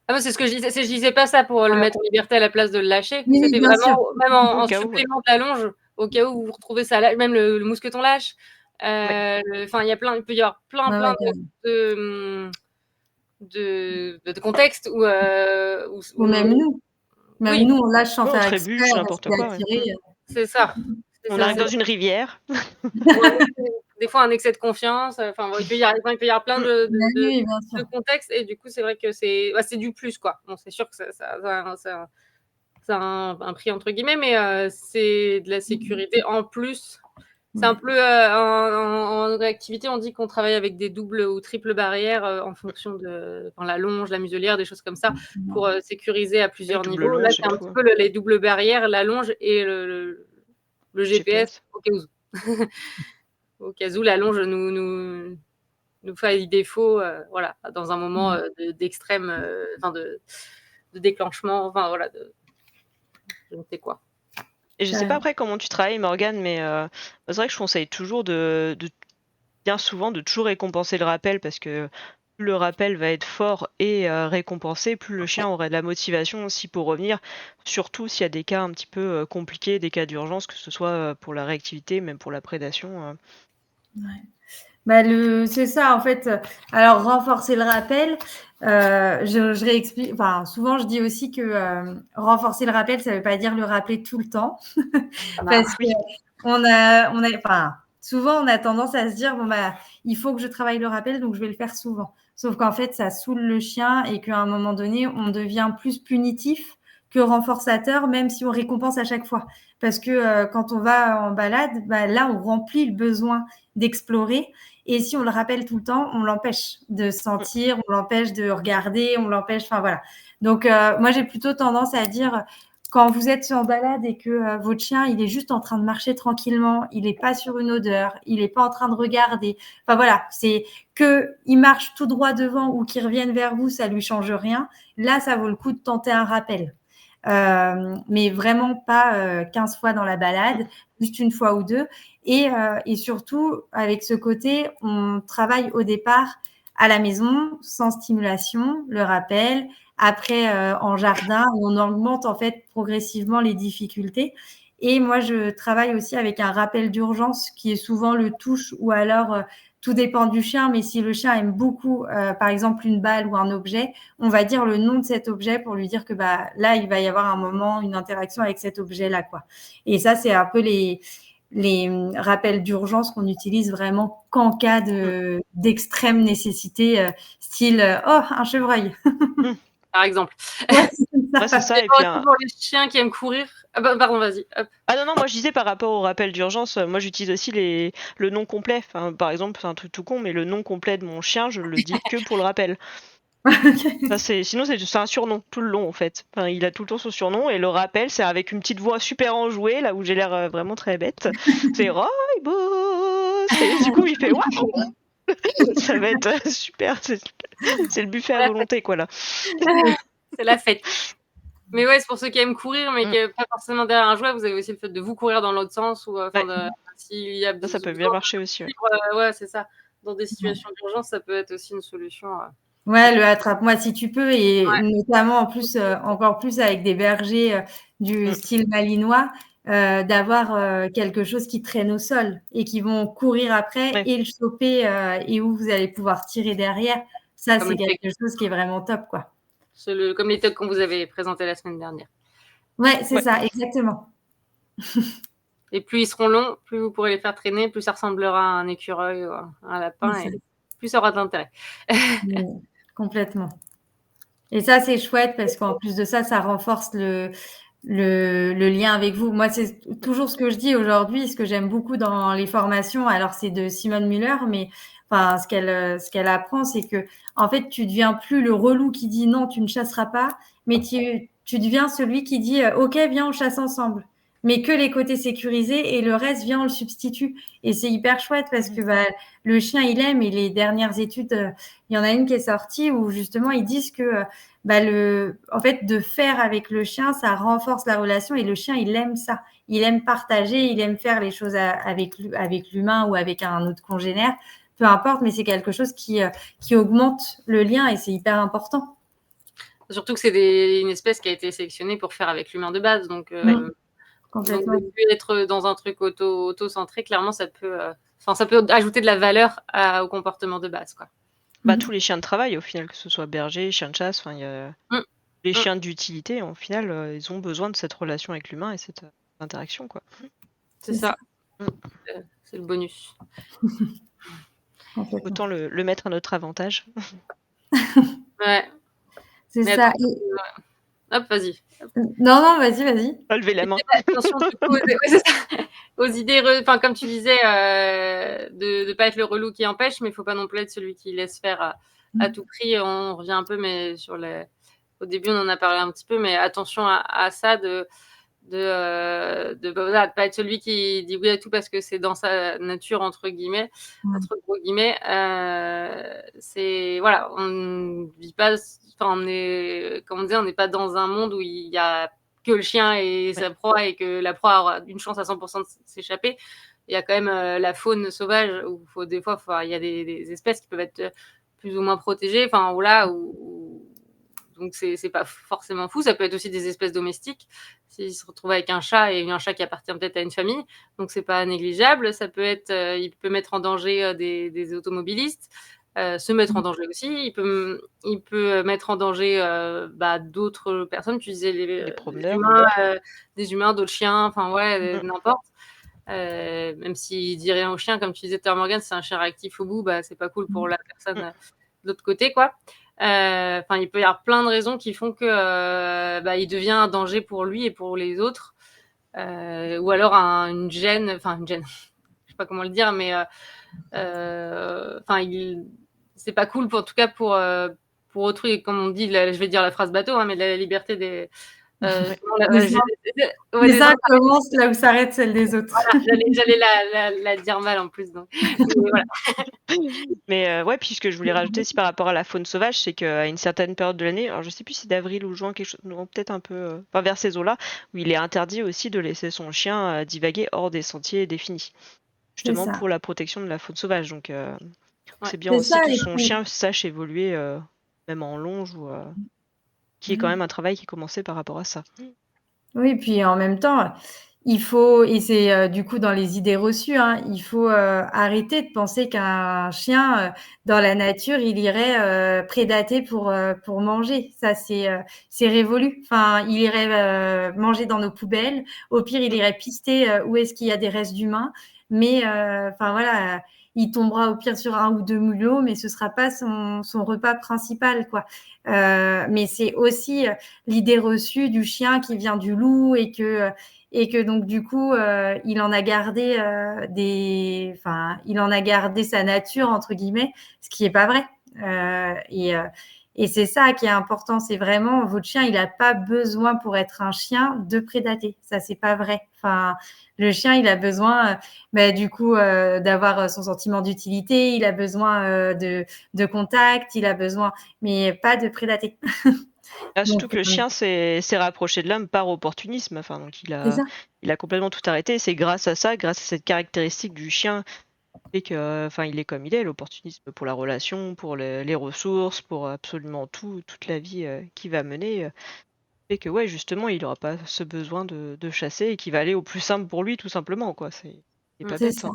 Ah non, c'est ce que je disais. Je disais pas ça pour le mettre en liberté à la place de le lâcher. Oui, C'était bien sûr. vraiment même en Au cas où, ouais. supplément de la longe, au cas où vous retrouvez ça, même le mousqueton lâche. Enfin, il peut y avoir plein de contextes où, Ou même nous. Même oui, nous, on lâche sans Ouais, on faire exprès, trébuche, on reste n'importe quoi, ouais. attiré. c'est ça. On arrive dans une rivière. Des fois un excès de confiance. Enfin, il peut y avoir plein Oui, bien sûr. de contextes, et du coup, c'est vrai que c'est du plus, quoi. Bon, c'est sûr que ça a un prix entre guillemets, mais c'est de la sécurité en plus. C'est un peu en activité, on dit qu'on travaille avec des doubles ou triples barrières en fonction de la longe, la muselière, des choses comme ça, pour sécuriser à plusieurs Double niveaux. Là, longe et c'est un tout, petit ouais. peu les doubles barrières, la longe et le GPS, au cas où. Au cas où la longe nous fasse défaut, voilà, dans un moment d'extrême, de déclenchement, enfin voilà, je ne sais quoi. Et je sais pas après comment tu travailles, Morgane, mais c'est vrai que je conseille toujours bien souvent de toujours récompenser le rappel, parce que plus le rappel va être fort et récompensé, plus le chien aura de la motivation aussi pour revenir, surtout s'il y a des cas un petit peu compliqués, des cas d'urgence, que ce soit pour la réactivité, même pour la prédation. C'est ça, en fait. Alors, renforcer le rappel, je réexplique. Enfin, souvent, je dis aussi que renforcer le rappel, ça ne veut pas dire le rappeler tout le temps. Parce que souvent, on a tendance à se dire, il faut que je travaille le rappel, donc je vais le faire souvent. Sauf qu'en fait, ça saoule le chien et qu'à un moment donné, on devient plus punitif que renforçateur, même si on récompense à chaque fois. Parce que quand on va en balade, là, on remplit le besoin d'explorer. Et si on le rappelle tout le temps, on l'empêche de sentir, on l'empêche de regarder, on l'empêche. Enfin, voilà. Donc, moi, j'ai plutôt tendance à dire, quand vous êtes en balade et que votre chien, il est juste en train de marcher tranquillement, il n'est pas sur une odeur, il n'est pas en train de regarder. Enfin, voilà. C'est qu'il marche tout droit devant ou qu'il revienne vers vous, ça lui change rien. Là, ça vaut le coup de tenter un rappel. Mais vraiment pas 15 fois dans la balade, juste une fois ou deux. Et surtout, avec ce côté, on travaille au départ à la maison, sans stimulation, le rappel. Après, en jardin, on augmente en fait progressivement les difficultés. Et moi, je travaille aussi avec un rappel d'urgence qui est souvent le touche, ou alors tout dépend du chien, mais si le chien aime beaucoup, par exemple, une balle ou un objet, on va dire le nom de cet objet pour lui dire que là, il va y avoir un moment, une interaction avec cet objet-là, quoi. Et ça, c'est un peu les rappels d'urgence qu'on utilise vraiment qu'en cas d'extrême nécessité, style oh, un chevreuil. Par exemple. Ouais, c'est ça. Et puis, pour les chiens qui aiment courir. Pardon, vas-y. Hop. Ah non, moi je disais par rapport au rappel d'urgence, moi j'utilise aussi le nom complet. Enfin, par exemple, c'est un truc tout con, mais le nom complet de mon chien, je le dis que pour le rappel. Sinon, c'est un surnom tout le long en fait. Enfin, il a tout le temps son surnom, et le rappel, c'est avec une petite voix super enjouée, là où j'ai l'air vraiment très bête. C'est Rooibos. Et du coup, il fait waouh. Ça va être super. C'est le buffet à volonté, quoi, là. C'est la fête. Mais ouais, c'est pour ceux qui aiment courir, mais qui pas forcément derrière un jouet. Vous avez aussi le fait de vous courir dans l'autre sens, ou s'il y a ça peut bien marcher aussi. Ouais, c'est ça. Dans des situations d'urgence, ça peut être aussi une solution. Ouais, le attrape-moi si tu peux, et notamment en plus, encore plus avec des bergers du style malinois, d'avoir quelque chose qui traîne au sol et qui vont courir après et le choper, et où vous allez pouvoir tirer derrière. Ça, c'est quelque chose qui est vraiment top, quoi. Comme les tocs qu'on vous avait présentés la semaine dernière. Ouais, c'est ça, exactement. Et plus ils seront longs, plus vous pourrez les faire traîner, plus ça ressemblera à un écureuil ou à un lapin, et plus ça aura d'intérêt. Complètement. Et ça, c'est chouette parce qu'en plus de ça, ça renforce le lien avec vous. Moi, c'est toujours ce que je dis aujourd'hui, ce que j'aime beaucoup dans les formations. Alors, c'est de Simone Müller, mais enfin, ce qu'elle apprend, c'est que en fait, tu deviens plus le relou qui dit non, tu ne chasseras pas, mais tu deviens celui qui dit ok, viens, on chasse ensemble. Mais que les côtés sécurisés, et le reste, viens, on le substitue. Et c'est hyper chouette parce que le chien, il aime. Et les dernières études, il y en a une qui est sortie où justement ils disent que en fait, de faire avec le chien, ça renforce la relation et le chien, il aime ça. Il aime partager, il aime faire les choses avec l'humain ou avec un autre congénère, peu importe, mais c'est quelque chose qui augmente le lien et c'est hyper important. Surtout que c'est une espèce qui a été sélectionnée pour faire avec l'humain de base, donc Complètement. de plus être dans un truc auto-centré, clairement, ça peut ajouter de la valeur au comportement de base, quoi. Tous les chiens de travail, au final, que ce soit berger, chien de chasse, il y a les chiens d'utilité, au final, ils ont besoin de cette relation avec l'humain et cette interaction, quoi. C'est ça. C'est le bonus. Autant le mettre à notre avantage. Ouais. C'est ça. Hop, vas-y. Non, vas-y. Pas lever la main. Attention du coup, aux idées, comme tu disais, de pas être le relou qui empêche, mais il faut pas non plus être celui qui laisse faire à tout prix. On revient un peu, mais au début on en a parlé un petit peu, mais attention à ça, de pas être celui qui dit oui à tout parce que c'est dans sa nature, entre gros guillemets. C'est voilà, on vit pas, on est, comme on disait, on n'est pas dans un monde où il y a que le chien et sa proie et que la proie aura une chance à 100% de s'échapper. Il y a quand même la faune sauvage où des fois il y a des espèces qui peuvent être plus ou moins protégées, enfin voilà, donc c'est pas forcément fou. Ça peut être aussi des espèces domestiques, s'ils se retrouvent avec un chat et un chat qui appartient peut-être à une famille, donc c'est pas négligeable. Ça peut être, il peut mettre en danger des automobilistes, se mettre en danger aussi. Il peut mettre en danger d'autres personnes. Tu disais Les promeneurs, des humains, d'autres chiens, enfin ouais, n'importe. Même s'il dit rien au chien, comme tu disais tout à l'heure, Morgane, c'est un chien réactif au bout, c'est pas cool pour la personne de l'autre côté, quoi. Il peut y avoir plein de raisons qui font que il devient un danger pour lui et pour les autres, ou alors une gêne, je sais pas comment le dire, mais c'est pas cool, en tout cas pour autrui, comme on dit, je vais dire la phrase bateau, mais la liberté des les uns commencent là où s'arrête celle des autres. Voilà, j'allais la dire mal en plus, donc voilà. Mais puis ce que je voulais rajouter aussi par rapport à la faune sauvage, c'est qu'à une certaine période de l'année, alors je sais plus si d'avril ou juin, quelque chose, non, peut-être un peu, vers ces eaux-là, où il est interdit aussi de laisser son chien divaguer hors des sentiers définis, justement pour la protection de la faune sauvage. Donc c'est bien aussi que son chien sache évoluer, même en longe, ou qui est quand même un travail qui est commencé par rapport à ça. Oui, puis en même temps, il faut, et c'est du coup dans les idées reçues, il faut arrêter de penser qu'un chien, dans la nature, il irait prédater pour manger. Ça, c'est révolu. Enfin, il irait manger dans nos poubelles. Au pire, il irait pister où est-ce qu'il y a des restes d'humains. Mais voilà, il tombera au pire sur un ou deux mulots, mais ce sera pas son repas principal, quoi. Mais c'est aussi l'idée reçue du chien qui vient du loup et que donc du coup il en a gardé il en a gardé sa nature entre guillemets, ce qui est pas vrai. Et c'est ça qui est important, c'est vraiment votre chien, il n'a pas besoin pour être un chien de prédater. Ça, c'est pas vrai. Enfin, le chien, il a besoin du coup d'avoir son sentiment d'utilité, il a besoin de contact, il a besoin, mais pas de prédater. Surtout que le chien s'est rapproché de l'homme par opportunisme. Enfin, donc il a complètement tout arrêté. C'est grâce à ça, grâce à cette caractéristique du chien, et que, il est comme il est, l'opportunisme pour la relation, pour les ressources, pour absolument toute la vie qu'il va mener, et que justement, il n'aura pas ce besoin de chasser et qu'il va aller au plus simple pour lui, tout simplement, quoi. C'est pas bête.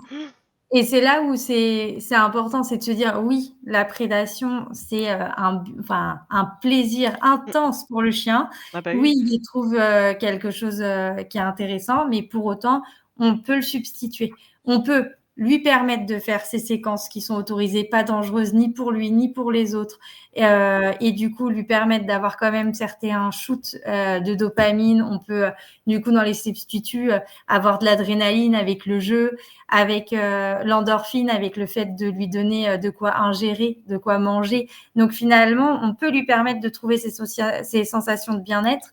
Et c'est là où c'est important, c'est de se dire oui, la prédation, c'est un plaisir intense pour le chien. Oui, il y trouve quelque chose qui est intéressant, mais pour autant, on peut le substituer. On peut lui permettre de faire ces séquences qui sont autorisées, pas dangereuses ni pour lui ni pour les autres, et du coup lui permettre d'avoir quand même certains shoots de dopamine. On peut du coup dans les substituts avoir de l'adrénaline avec le jeu, avec l'endorphine, avec le fait de lui donner de quoi ingérer, de quoi manger. Donc finalement, on peut lui permettre de trouver ces sensations de bien-être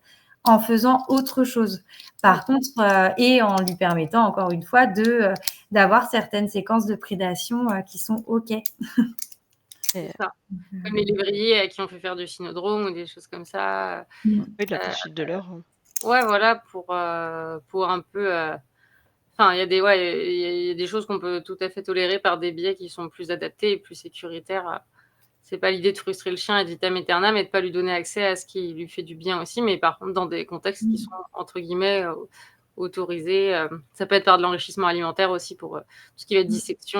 en faisant autre chose. Par contre, et en lui permettant encore une fois d'avoir certaines séquences de prédation qui sont OK. C'est ça. Comme les lévriers qui ont fait faire du cynodrome ou des choses comme ça. Mmh. Oui, de la poursuite de l'heure. Ouais, voilà, pour un peu. Enfin, il y a des, ouais, il y a des choses qu'on peut tout à fait tolérer par des biais qui sont plus adaptés et plus sécuritaires. C'est pas l'idée de frustrer le chien et de vitam aeternam et de pas lui donner accès à ce qui lui fait du bien aussi, mais par contre dans des contextes qui sont entre guillemets autorisés. Ça peut être par de l'enrichissement alimentaire aussi pour tout ce qui va être dissection,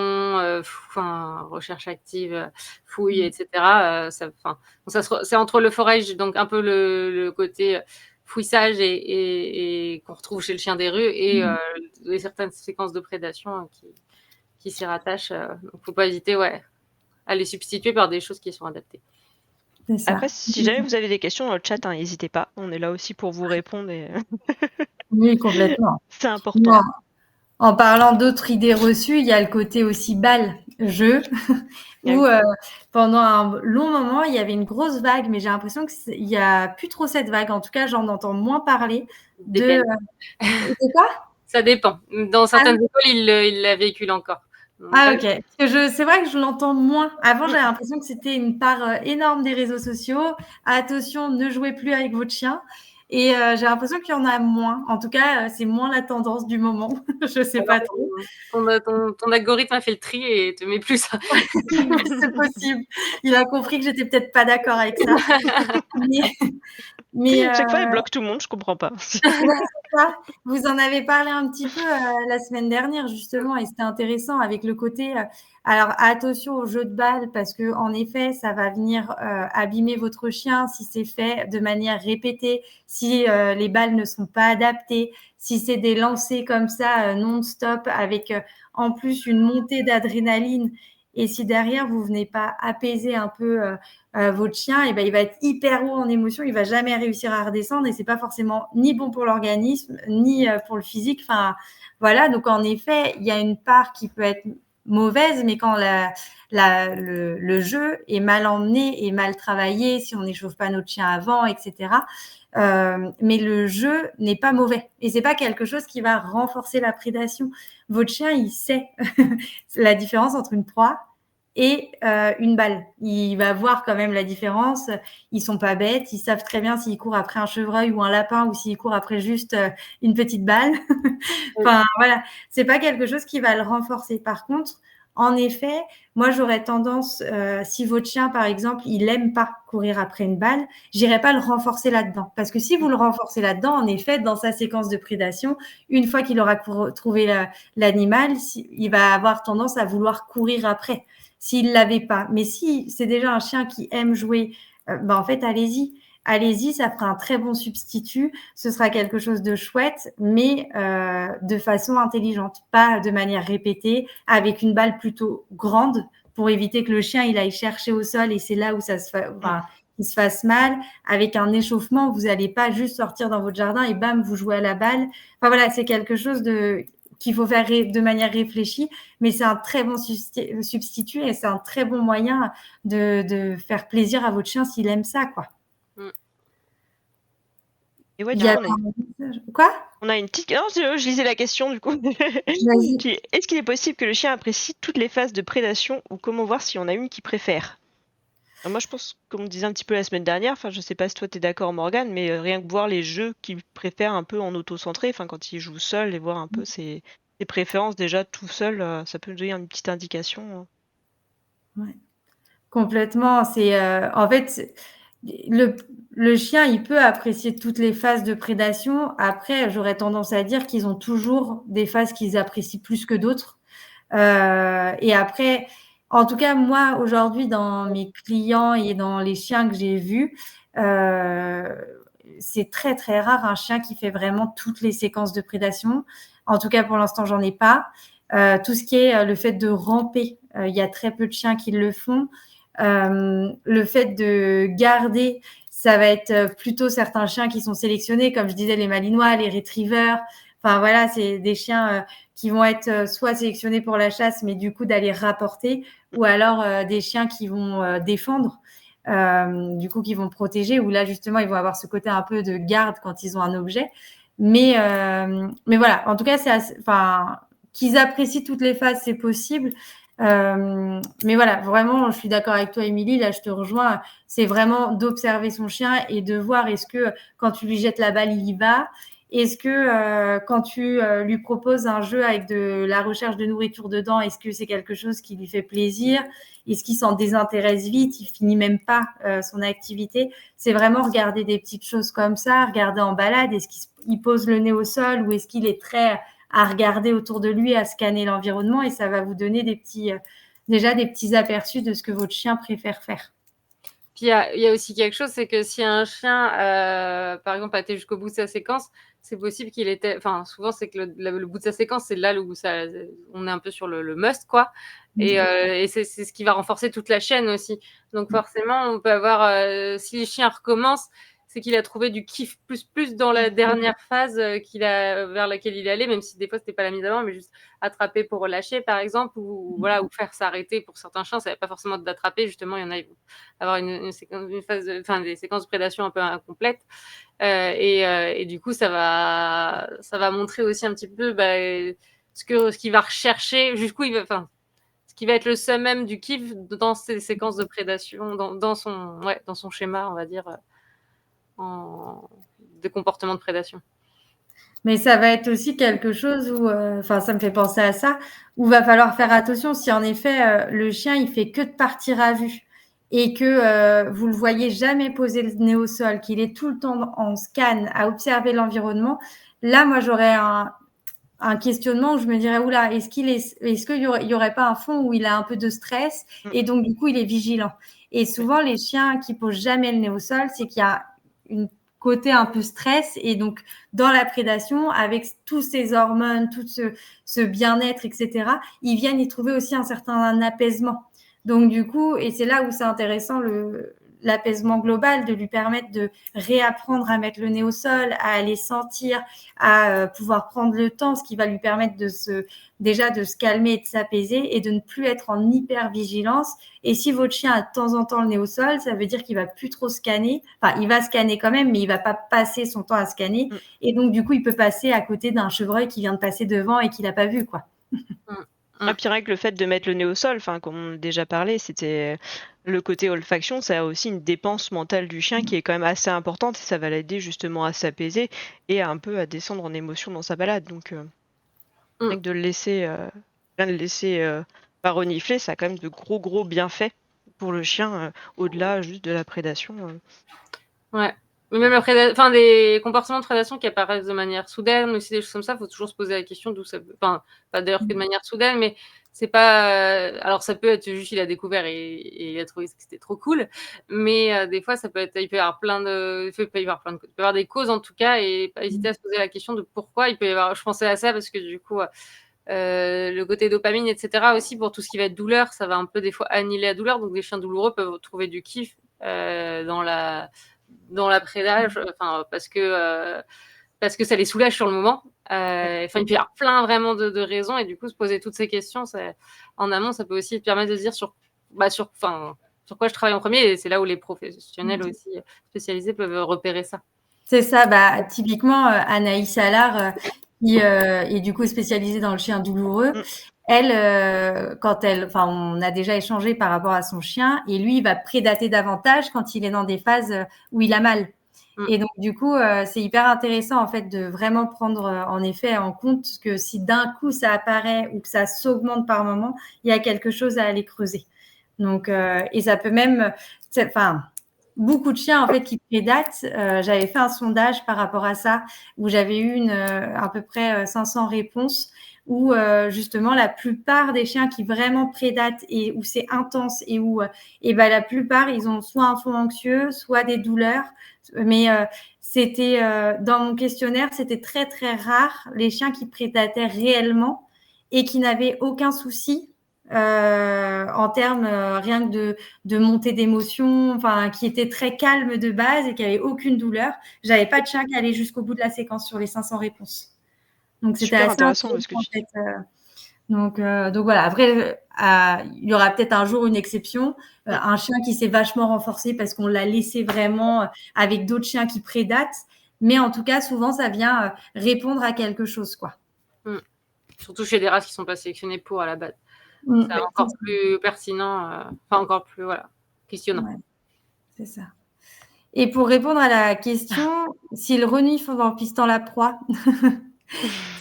enfin recherche active, fouille, etc. C'est entre le forage, donc un peu le côté fouissage et qu'on retrouve chez le chien des rues et certaines séquences de prédation qui s'y rattachent. Donc faut pas hésiter, ouais, à les substituer par des choses qui sont adaptées. C'est ça. Après, si jamais vous avez des questions dans le chat, n'hésitez pas. On est là aussi pour vous répondre. Oui, complètement. C'est important. Non. En parlant d'autres idées reçues, il y a le côté aussi balle-jeu, où pendant un long moment, il y avait une grosse vague, mais j'ai l'impression qu'il n'y a plus trop cette vague. En tout cas, j'en entends moins parler. De quoi ? Ça dépend. Dans certaines écoles, ils la véhiculent encore. Ah ok. C'est vrai que je l'entends moins. Avant, j'avais l'impression que c'était une part énorme des réseaux sociaux. Attention, ne jouez plus avec votre chien. Et j'ai l'impression qu'il y en a moins. En tout cas, c'est moins la tendance du moment. Je sais pas trop. Ton algorithme a fait le tri et te met plus ça. C'est possible. Il a compris que j'étais peut-être pas d'accord avec ça. Mais chaque fois, il bloque tout le monde, je comprends pas. Vous en avez parlé un petit peu la semaine dernière, justement, et c'était intéressant avec le côté. Alors, attention au jeu de balle, parce que en effet, ça va venir abîmer votre chien si c'est fait de manière répétée, si les balles ne sont pas adaptées, si c'est des lancers comme ça non-stop, avec en plus une montée d'adrénaline. Et si derrière, vous venez pas apaiser un peu votre chien, et ben, il va être hyper haut en émotion, il va jamais réussir à redescendre et c'est pas forcément ni bon pour l'organisme, ni pour le physique. Enfin, voilà. Donc, en effet, il y a une part qui peut être mauvaise, mais quand le jeu est mal emmené et mal travaillé, si on n'échauffe pas notre chien avant, etc. Mais le jeu n'est pas mauvais et c'est pas quelque chose qui va renforcer la prédation. Votre chien, il sait la différence entre une proie et une balle. Il va voir quand même la différence. Ils sont pas bêtes. Ils savent très bien s'ils courent après un chevreuil ou un lapin ou s'ils courent après juste une petite balle. Enfin, voilà. C'est pas quelque chose qui va le renforcer. Par contre, en effet, moi, j'aurais tendance, si votre chien, par exemple, il aime pas courir après une balle, j'irais pas le renforcer là-dedans. Parce que si vous le renforcez là-dedans, en effet, dans sa séquence de prédation, une fois qu'il aura trouvé l'animal, il va avoir tendance à vouloir courir après. S'il l'avait pas. Mais si c'est déjà un chien qui aime jouer, en fait, allez-y. Allez-y, ça fera un très bon substitut. Ce sera quelque chose de chouette, mais de façon intelligente, pas de manière répétée, avec une balle plutôt grande pour éviter que le chien il aille chercher au sol et c'est là où il se fasse mal. Avec un échauffement, vous n'allez pas juste sortir dans votre jardin et bam, vous jouez à la balle. Enfin voilà, c'est quelque chose qu'il faut faire de manière réfléchie, mais c'est un très bon substitut et c'est un très bon moyen de faire plaisir à votre chien s'il aime ça, quoi. Et ouais, Quoi ? On a une petite. Non, je lisais la question du coup. Est-ce qu'il est possible que le chien apprécie toutes les phases de prédation ou comment voir si on a une qu'il préfère ? Alors moi, je pense, comme on disait un petit peu la semaine dernière, enfin, je sais pas si toi t'es d'accord, Morgane, mais rien que voir les jeux qu'il préfère un peu en auto-centré, enfin, quand il joue seul et voir un peu ses préférences déjà tout seul, ça peut nous donner une petite indication. Ouais. Complètement. C'est en fait le chien, il peut apprécier toutes les phases de prédation. Après, j'aurais tendance à dire qu'ils ont toujours des phases qu'ils apprécient plus que d'autres. Et après, en tout cas, moi, aujourd'hui, dans mes clients et dans les chiens que j'ai vus, c'est très, très rare un chien qui fait vraiment toutes les séquences de prédation. En tout cas, pour l'instant, j'en ai pas. Tout ce qui est le fait de ramper, il y a très peu de chiens qui le font. Le fait de garder, ça va être plutôt certains chiens qui sont sélectionnés, comme je disais, les malinois, les retrievers. Enfin voilà, c'est des chiens qui vont être soit sélectionnés pour la chasse, mais du coup d'aller rapporter, ou alors des chiens qui vont défendre, du coup qui vont protéger, où là justement ils vont avoir ce côté un peu de garde quand ils ont un objet. Mais voilà, en tout cas, qu'ils apprécient toutes les phases, c'est possible. Mais voilà, vraiment, je suis d'accord avec toi, Émilie, là, je te rejoins. C'est vraiment d'observer son chien et de voir est-ce que quand tu lui jettes la balle, il y va. Est-ce que quand tu lui proposes un jeu avec de la recherche de nourriture dedans, est-ce que c'est quelque chose qui lui fait plaisir? Est-ce qu'il s'en désintéresse vite? Il finit même pas son activité. C'est vraiment regarder des petites choses comme ça, regarder en balade. Est-ce qu'il pose le nez au sol ou est-ce qu'il est très à regarder autour de lui, à scanner l'environnement, et ça va vous donner déjà des petits aperçus de ce que votre chien préfère faire. Puis il y a aussi quelque chose, c'est que si un chien, par exemple, a été jusqu'au bout de sa séquence, c'est possible qu'il était. Enfin, souvent, c'est que le bout de sa séquence, c'est là où on est un peu sur le must, quoi. Et c'est ce qui va renforcer toute la chaîne aussi. Donc, forcément, on peut avoir. Si le chien recommence, c'est qu'il a trouvé du kiff plus dans la dernière phase vers laquelle il est allé, même si des fois, c'était pas la mise avant, mais juste attraper pour relâcher, par exemple, ou faire s'arrêter pour certains chiens. Ça va pas forcément d'attraper, justement, il y en a, ils vont avoir une phase, des séquences de prédation un peu incomplètes. Et du coup, ça va montrer aussi un petit peu ce qu'il va rechercher, jusqu'où il va, ce qui va être le summum du kiff dans ces séquences de prédation, dans son schéma, on va dire, de comportement de prédation. Mais ça va être aussi quelque chose où, ça me fait penser à ça, où va falloir faire attention si en effet le chien il fait que de partir à vue et que vous le voyez jamais poser le nez au sol, qu'il est tout le temps en scan à observer l'environnement. Là, moi, j'aurais un questionnement où je me dirais oula, est-ce qu'il y aurait pas un fond où il a un peu de stress et donc du coup il est vigilant. Et souvent les chiens qui posent jamais le nez au sol, c'est qu'il y a une côté un peu stress et donc dans la prédation avec tous ces hormones, tout ce bien-être, etc. Ils viennent y trouver aussi un certain apaisement. Donc du coup, et c'est là où c'est intéressant l'apaisement global, de lui permettre de réapprendre à mettre le nez au sol, à aller sentir, à pouvoir prendre le temps, ce qui va lui permettre déjà de se calmer et de s'apaiser et de ne plus être en hyper-vigilance. Et si votre chien a de temps en temps le nez au sol, ça veut dire qu'il va plus trop scanner. Enfin, il va scanner quand même, mais il va pas passer son temps à scanner. Et donc, du coup, il peut passer à côté d'un chevreuil qui vient de passer devant et qu'il n'a pas vu, quoi. Ah, puis rien que le fait de mettre le nez au sol, comme on a déjà parlé, c'était le côté olfaction, ça a aussi une dépense mentale du chien qui est quand même assez importante et ça va l'aider justement à s'apaiser et un peu à descendre en émotion dans sa balade. Donc, rien que de le laisser, pas renifler, ça a quand même de gros bienfaits pour le chien, au-delà juste de la prédation. Ouais. Mais même des comportements de prédation qui apparaissent de manière soudaine, aussi des choses comme ça, il faut toujours se poser la question d'où ça peut. Enfin, pas d'ailleurs que de manière soudaine, mais c'est pas. Alors, ça peut être juste il a découvert et il a trouvé que c'était trop cool, mais des fois, ça peut être. Il peut y avoir plein de. Il peut y avoir des causes en tout cas, et pas hésiter à se poser la question de pourquoi. Il peut y avoir. Je pensais à ça parce que du coup. Le côté dopamine, etc. aussi, pour tout ce qui va être douleur, ça va un peu des fois annihiler la douleur. Donc, des chiens douloureux peuvent trouver du kiff dans la prédage, parce que ça les soulage sur le moment. Il peut y avoir plein vraiment de raisons, et du coup se poser toutes ces questions en amont, ça peut aussi te permettre de se dire sur quoi je travaille en premier, et c'est là où les professionnels aussi spécialisés peuvent repérer ça. C'est ça, typiquement Anaïs Allard, qui est du coup spécialisée dans le chien douloureux. Elle, on a déjà échangé par rapport à son chien, et lui, il va prédater davantage quand il est dans des phases où il a mal. Et donc, du coup, c'est hyper intéressant, en fait, de vraiment prendre, en effet, en compte que si d'un coup ça apparaît ou que ça s'augmente par moment, il y a quelque chose à aller creuser. Donc, et ça peut même, beaucoup de chiens, en fait, qui prédatent. J'avais fait un sondage par rapport à ça, où j'avais eu à peu près 500 réponses, où justement la plupart des chiens qui vraiment prédatent et où c'est intense et où la plupart ils ont soit un fond anxieux, soit des douleurs, mais c'était dans mon questionnaire, c'était très très rare les chiens qui prédataient réellement et qui n'avaient aucun souci en termes rien que de montée d'émotion, qui étaient très calmes de base et qui n'avaient aucune douleur. J'avais pas de chien qui allait jusqu'au bout de la séquence sur les 500 réponses. Donc, c'était super assez intéressant ce que tu dis. Donc voilà. Après, il y aura peut-être un jour une exception, un chien qui s'est vachement renforcé parce qu'on l'a laissé vraiment avec d'autres chiens qui prédatent. Mais en tout cas, souvent, ça vient répondre à quelque chose, quoi. Surtout chez des races qui sont pas sélectionnées pour à la base. C'est encore plus pertinent, enfin encore plus questionnant. Ouais, c'est ça. Et pour répondre à la question, s'il renifle en pistant la proie,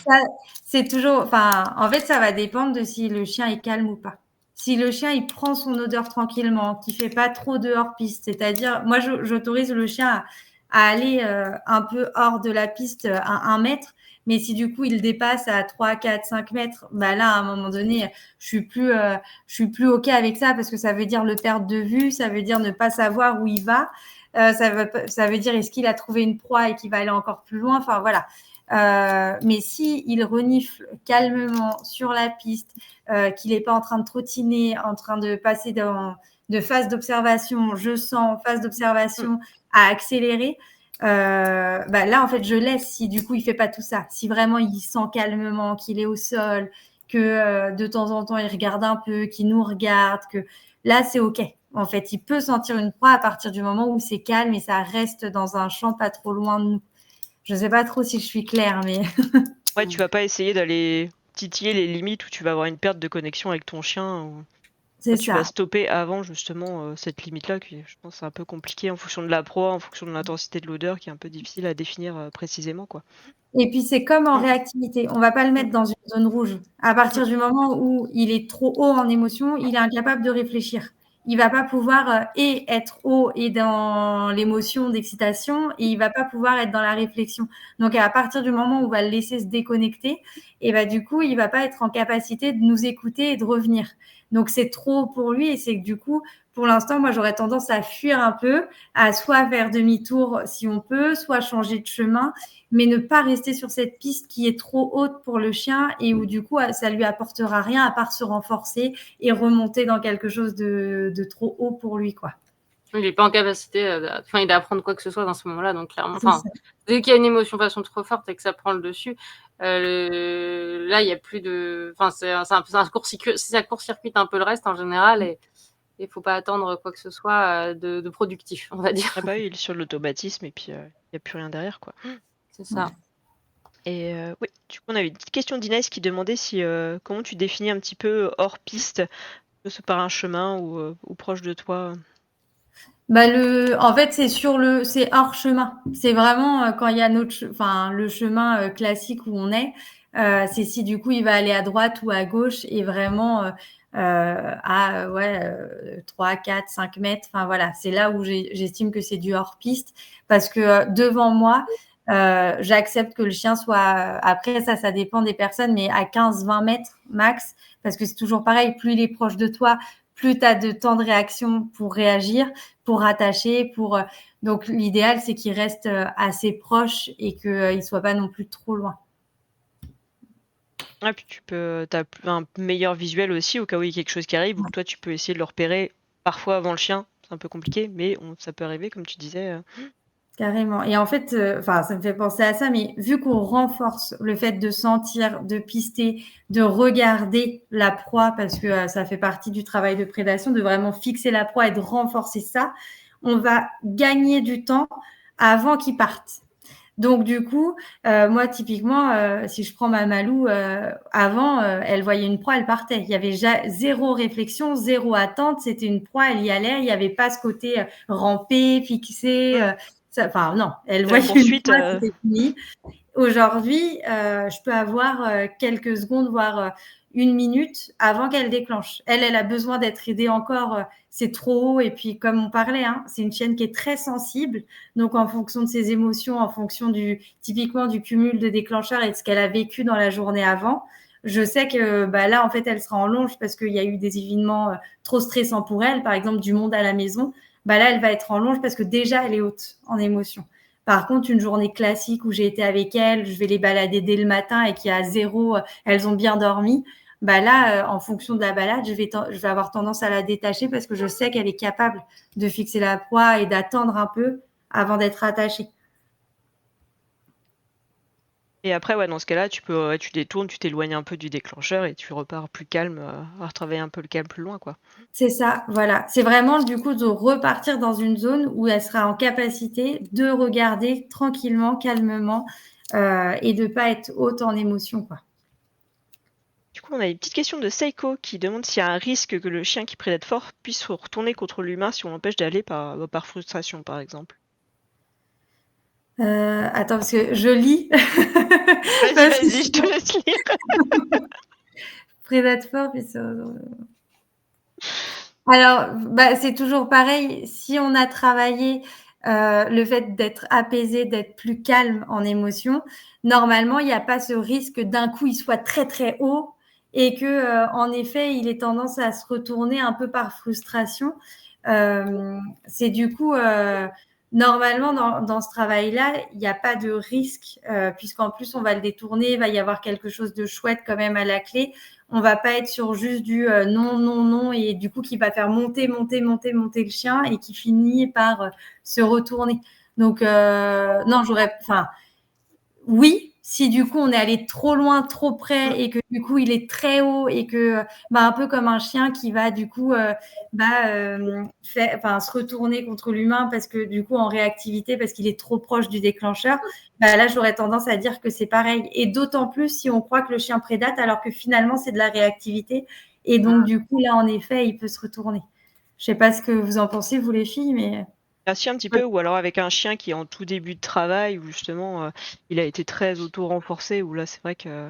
ça, c'est toujours, enfin, en fait, ça va dépendre de si le chien est calme ou pas. Si le chien, il prend son odeur tranquillement, qu'il fait pas trop de hors-piste, c'est-à-dire, moi, j'autorise le chien à aller un peu hors de la piste à 1 mètre, mais si du coup, il dépasse à 3, 4, 5 mètres, bah là, à un moment donné, je suis plus OK avec ça parce que ça veut dire le perdre de vue, ça veut dire ne pas savoir où il va. Ça veut dire est-ce qu'il a trouvé une proie et qu'il va aller encore plus loin. Enfin, voilà. Mais si il renifle calmement sur la piste, qu'il n'est pas en train de trottiner, en train de passer de phase d'observation, je sens, phase d'observation à accélérer, là, en fait, je laisse si du coup, il fait pas tout ça. Si vraiment il sent calmement qu'il est au sol, que de temps en temps, il regarde un peu, qu'il nous regarde, que là, c'est OK. En fait, il peut sentir une proie à partir du moment où c'est calme et ça reste dans un champ pas trop loin de nous. Je sais pas trop si je suis claire, mais Ouais, tu vas pas essayer d'aller titiller les limites où tu vas avoir une perte de connexion avec ton chien ou c'est tu vas ça. stopper avant justement cette limite-là qui, je pense, c'est un peu compliqué en fonction de la proie, en fonction de l'intensité de l'odeur, qui est un peu difficile à définir précisément, quoi. Et puis c'est comme en réactivité, on va pas le mettre dans une zone rouge. À partir du moment où il est trop haut en émotion, il est incapable de réfléchir. Il va pas pouvoir et être haut et dans l'émotion d'excitation et il va pas pouvoir être dans la réflexion. Donc à partir du moment où on va le laisser se déconnecter, et bah du coup, il va pas être en capacité de nous écouter et de revenir. Donc c'est trop pour lui et c'est que du coup, pour l'instant, moi j'aurais tendance à fuir un peu, à soit faire demi-tour si on peut, soit changer de chemin, mais ne pas rester sur cette piste qui est trop haute pour le chien et où du coup ça lui apportera rien à part se renforcer et remonter dans quelque chose de trop haut pour lui, quoi. Il n'est pas en capacité, d'apprendre quoi que ce soit dans ce moment-là, donc clairement, C'est ça. dès qu'il y a une émotion de façon trop forte et que ça prend le dessus, là, il y a plus de, c'est un court-circuit, ça court-circuite un peu le reste en général et il faut pas attendre quoi que ce soit de productif, on va dire. Ah bah oui, il est sur l'automatisme et puis il n'y a plus rien derrière, quoi. C'est ça. Ouais. Et oui, du coup, on avait une petite question d'Inès qui demandait si comment tu définis un petit peu hors piste, que ce soit par un chemin ou proche de toi. En fait, c'est hors chemin. C'est vraiment quand il y a le chemin classique où on est. C'est si du coup il va aller à droite ou à gauche et vraiment à 3, 4, 5 mètres. Enfin voilà, c'est là où j'estime que c'est du hors piste parce que devant moi, j'accepte que le chien soit. Après ça dépend des personnes, mais à 15, 20 mètres max, parce que c'est toujours pareil. Plus il est proche de toi, plus tu as de temps de réaction pour réagir, pour rattacher, donc l'idéal c'est qu'il reste assez proche et qu'il soit pas non plus trop loin. Ah, puis t'as un meilleur visuel aussi au cas où il y a quelque chose qui arrive, ou que toi tu peux essayer de le repérer parfois avant le chien. C'est un peu compliqué, mais ça peut arriver, comme tu disais. Carrément. Et en fait, ça me fait penser à ça, mais vu qu'on renforce le fait de sentir, de pister, de regarder la proie, parce que ça fait partie du travail de prédation, de vraiment fixer la proie et de renforcer ça, on va gagner du temps avant qu'il parte. Donc du coup, moi typiquement, si je prends ma Malou, avant, elle voyait une proie, elle partait. Il y avait zéro réflexion, zéro attente. C'était une proie, elle y allait. Il n'y avait pas ce côté ramper, fixer. Non, elle La voyait une poursuite, proie, c'était fini. Aujourd'hui, je peux avoir quelques secondes, voire 1 minute avant qu'elle déclenche. Elle a besoin d'être aidée encore. C'est trop haut. Et puis, comme on parlait, hein, c'est une chienne qui est très sensible. Donc, en fonction de ses émotions, en fonction typiquement du cumul de déclencheurs et de ce qu'elle a vécu dans la journée avant, je sais que là, en fait, elle sera en longe parce qu'il y a eu des événements trop stressants pour elle, par exemple du monde à la maison. Là, elle va être en longe parce que déjà, elle est haute en émotion. Par contre, une journée classique où j'ai été avec elles, je vais les balader dès le matin et qu'il y a zéro, elles ont bien dormi. En fonction de la balade, je vais avoir tendance à la détacher parce que je sais qu'elle est capable de fixer la proie et d'attendre un peu avant d'être attachée. Et après, ouais, dans ce cas-là, tu détournes, tu t'éloignes un peu du déclencheur et tu repars plus calme, à retravailler un peu le calme plus loin, quoi. C'est ça, voilà. C'est vraiment du coup de repartir dans une zone où elle sera en capacité de regarder tranquillement, calmement et de pas être haute en émotion, quoi. Du coup, on a une petite question de Seiko qui demande s'il y a un risque que le chien qui prédate fort puisse se retourner contre l'humain si on l'empêche d'aller par frustration, par exemple. Attends, parce que je lis. Vas-y, vas-y, je te laisse lire. Prédateur, puis alors, c'est toujours pareil. Si on a travaillé le fait d'être apaisé, d'être plus calme en émotion, normalement, il n'y a pas ce risque d'un coup il soit très très haut et que, en effet, il ait tendance à se retourner un peu par frustration. C'est du coup, normalement, dans ce travail-là, il n'y a pas de risque, puisqu'en plus, on va le détourner, il va y avoir quelque chose de chouette quand même à la clé. On va pas être sur juste du non, non, non, et du coup qui va faire monter le chien et qui finit par se retourner. Donc, non, oui, si du coup on est allé trop loin, trop près et que du coup il est très haut et que, un peu comme un chien qui va du coup se retourner contre l'humain parce que du coup en réactivité, parce qu'il est trop proche du déclencheur, là j'aurais tendance à dire que c'est pareil. Et d'autant plus si on croit que le chien prédate alors que finalement c'est de la réactivité. Et donc du coup là en effet il peut se retourner. Je sais pas ce que vous en pensez vous les filles, mais... Merci un petit peu, ou alors avec un chien qui est en tout début de travail, où justement il a été très auto-renforcé, où là c'est vrai que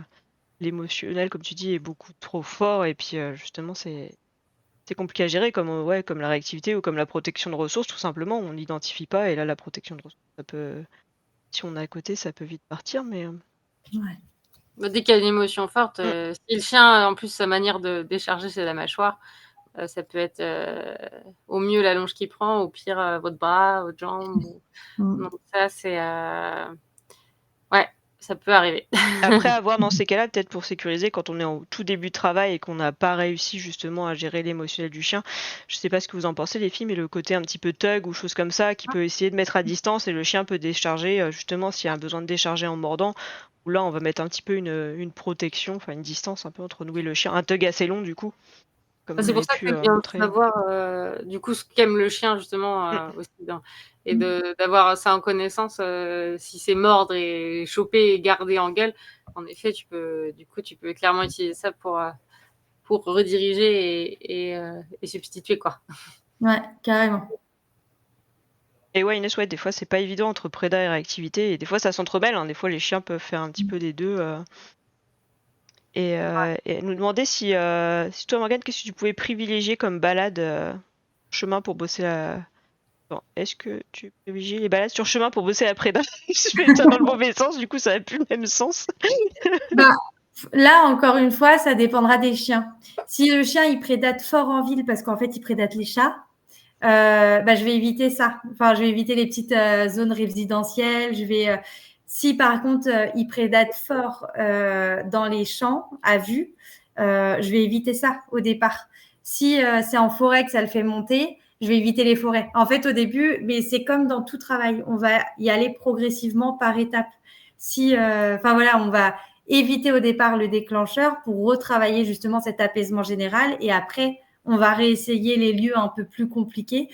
l'émotionnel, comme tu dis, est beaucoup trop fort, et puis justement c'est compliqué à gérer, comme comme la réactivité ou comme la protection de ressources, tout simplement, on n'identifie pas, et là la protection de ressources, ça peut, si on est à côté, ça peut vite partir, mais... Ouais. Dès qu'il y a une émotion forte, si le chien, en plus, sa manière de décharger, c'est la mâchoire, ça peut être au mieux la longe qu'il prend, au pire votre bras, votre jambe. Donc ça, c'est... Ouais, ça peut arriver. Après, avoir dans ces cas-là, peut-être pour sécuriser, quand on est en tout début de travail et qu'on n'a pas réussi justement à gérer l'émotionnel du chien, je sais pas ce que vous en pensez les filles, mais le côté un petit peu tug ou chose comme ça, qui peut essayer de mettre à distance et le chien peut décharger justement s'il y a un besoin de décharger en mordant, où là on va mettre un petit peu une protection, enfin une distance un peu entre nous et le chien, un tug assez long du coup, comme on C'est pour avait ça que pu c'est bien de montrer. savoir du coup ce qu'aime le chien justement aussi et d'avoir ça en connaissance, si c'est mordre et choper et garder en gueule, en effet tu peux clairement utiliser ça pour rediriger et substituer quoi. Ouais, carrément. Et ouais, Inès, ouais, des fois c'est pas évident entre prédat et réactivité, et des fois ça s'entremêle, hein. Des fois les chiens peuvent faire un petit peu des deux. Et elle nous demandait si toi, Morgane, qu'est-ce que tu pouvais privilégier comme balade chemin pour bosser la... Attends, est-ce que tu privilégies les balades sur chemin pour bosser la préda? Je fais ça dans le mauvais sens, du coup ça n'a plus le même sens. Là, encore une fois, ça dépendra des chiens. Si le chien, il prédate fort en ville parce qu'en fait, il prédate les chats, je vais éviter ça. Enfin, je vais éviter les petites zones résidentielles. Si par contre, il prédate fort dans les champs à vue, je vais éviter ça au départ. Si c'est en forêt que ça le fait monter, je vais éviter les forêts. En fait, au début, mais c'est comme dans tout travail, on va y aller progressivement par étapes. On va éviter au départ le déclencheur pour retravailler justement cet apaisement général et après, on va réessayer les lieux un peu plus compliqués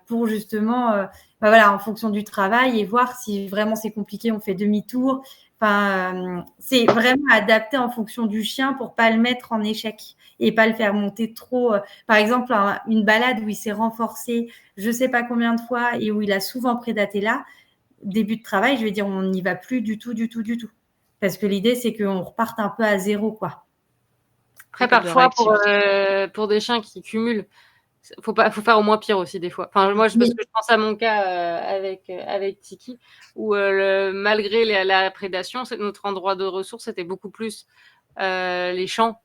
pour justement, en fonction du travail et voir si vraiment c'est compliqué, on fait demi-tour. C'est vraiment adapté en fonction du chien pour pas le mettre en échec et pas le faire monter trop. Par exemple, une balade où il s'est renforcé, je sais pas combien de fois et où il a souvent prédaté là, début de travail, je vais dire, on n'y va plus du tout. Parce que l'idée, c'est qu'on reparte un peu à zéro, quoi. Après, parfois, pour des chiens qui cumulent, faut faire au moins pire aussi des fois. Enfin, moi, parce que je pense à mon cas avec Tiki, où malgré la prédation, notre endroit de ressource était beaucoup plus les champs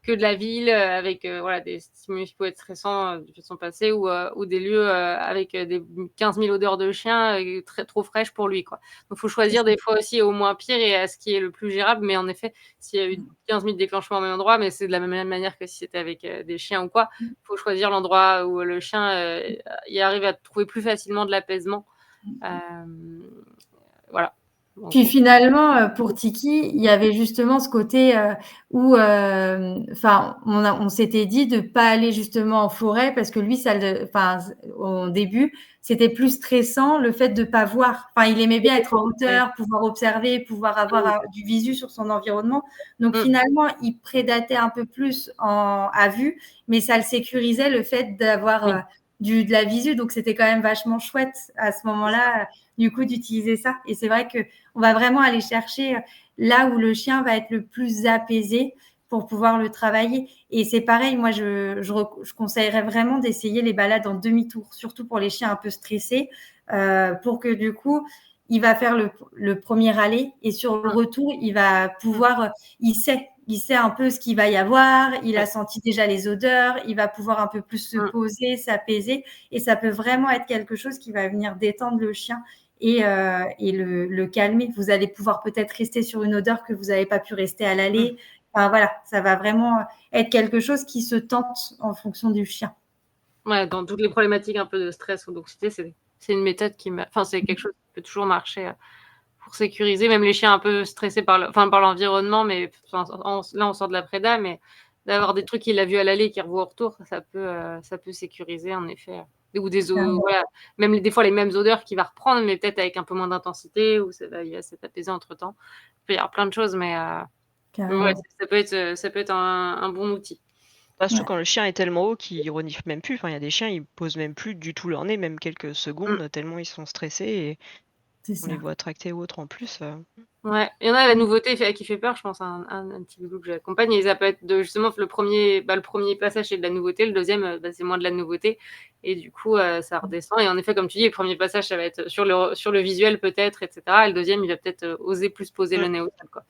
que de la ville avec des stimuli qui pouvaient être stressants de façon passée ou des lieux avec des 15 000 odeurs de chiens trop fraîches pour lui, quoi. Donc, il faut choisir des fois aussi au moins pire et à ce qui est le plus gérable. Mais en effet, s'il y a eu 15 000 déclenchements au même endroit, mais c'est de la même manière que si c'était avec des chiens ou quoi, il faut choisir l'endroit où le chien y arrive à trouver plus facilement de l'apaisement. Voilà. Donc, Puis finalement, pour Tiki, il y avait justement ce côté, où, enfin, on s'était dit de pas aller justement en forêt parce que lui, ça le enfin, au début, c'était plus stressant le fait de pas voir. Enfin, il aimait bien être en ouais. hauteur, pouvoir observer, pouvoir avoir, Mmh. du visu sur son environnement. Donc Mmh. finalement, il prédatait un peu plus à vue, mais ça le sécurisait le fait d'avoir, Oui, de la visu. Donc c'était quand même vachement chouette à ce c'est ça. moment-là, du coup, d'utiliser ça. Et c'est vrai que on va vraiment aller chercher là où le chien va être le plus apaisé pour pouvoir le travailler. Et c'est pareil, moi, je conseillerais vraiment d'essayer les balades en demi-tour, surtout pour les chiens un peu stressés, pour que du coup, il va faire le premier aller et sur le Mmh. retour, il va Mmh. pouvoir, il sait un peu ce qu'il va y avoir, il a Ouais. senti déjà les odeurs, il va pouvoir un peu plus se Mmh. poser, s'apaiser et ça peut vraiment être quelque chose qui va venir détendre le chien et le calmer. Vous allez pouvoir peut-être rester sur une odeur que vous n'avez pas pu rester à Mmh. l'aller. Enfin, voilà, ça va vraiment être quelque chose qui se tente en fonction du chien. Ouais, dans toutes les problématiques un peu de stress ou d'anxiété, c'est une méthode enfin, c'est quelque chose qui peut toujours marcher, pour sécuriser même les chiens un peu stressés par l'environnement, mais enfin, là, on sort de la préda, mais d'avoir des trucs qu'il a vus à l'aller et qu'il revoit au retour, ça peut sécuriser en effet, ou voilà, même des fois les mêmes odeurs qu'il va reprendre, mais peut-être avec un peu moins d'intensité ou il va s'être apaisé entre temps. Il peut y avoir plein de choses, mais ouais, Carrément. ça peut être un bon outil. Bah, surtout Ouais, quand le chien est tellement haut qu'ils reniflent même plus. Enfin, il y a des chiens, ils posent même plus du tout leur nez, même quelques Mmh. secondes, tellement ils sont stressés et c'est on les ça. voit tracter ou autre en plus. Ouais, il y en a la nouveauté qui fait peur, je pense à un petit loulou que j'accompagne et ça peut être de justement le 1er passage, c'est de la nouveauté, le 2e, c'est moins de la nouveauté et du coup, ça redescend et en effet, comme tu dis, le 1er passage, ça va être sur le visuel peut-être et cetera et le 2e, il va peut-être, oser plus poser Mmh. le nez au sol, quoi.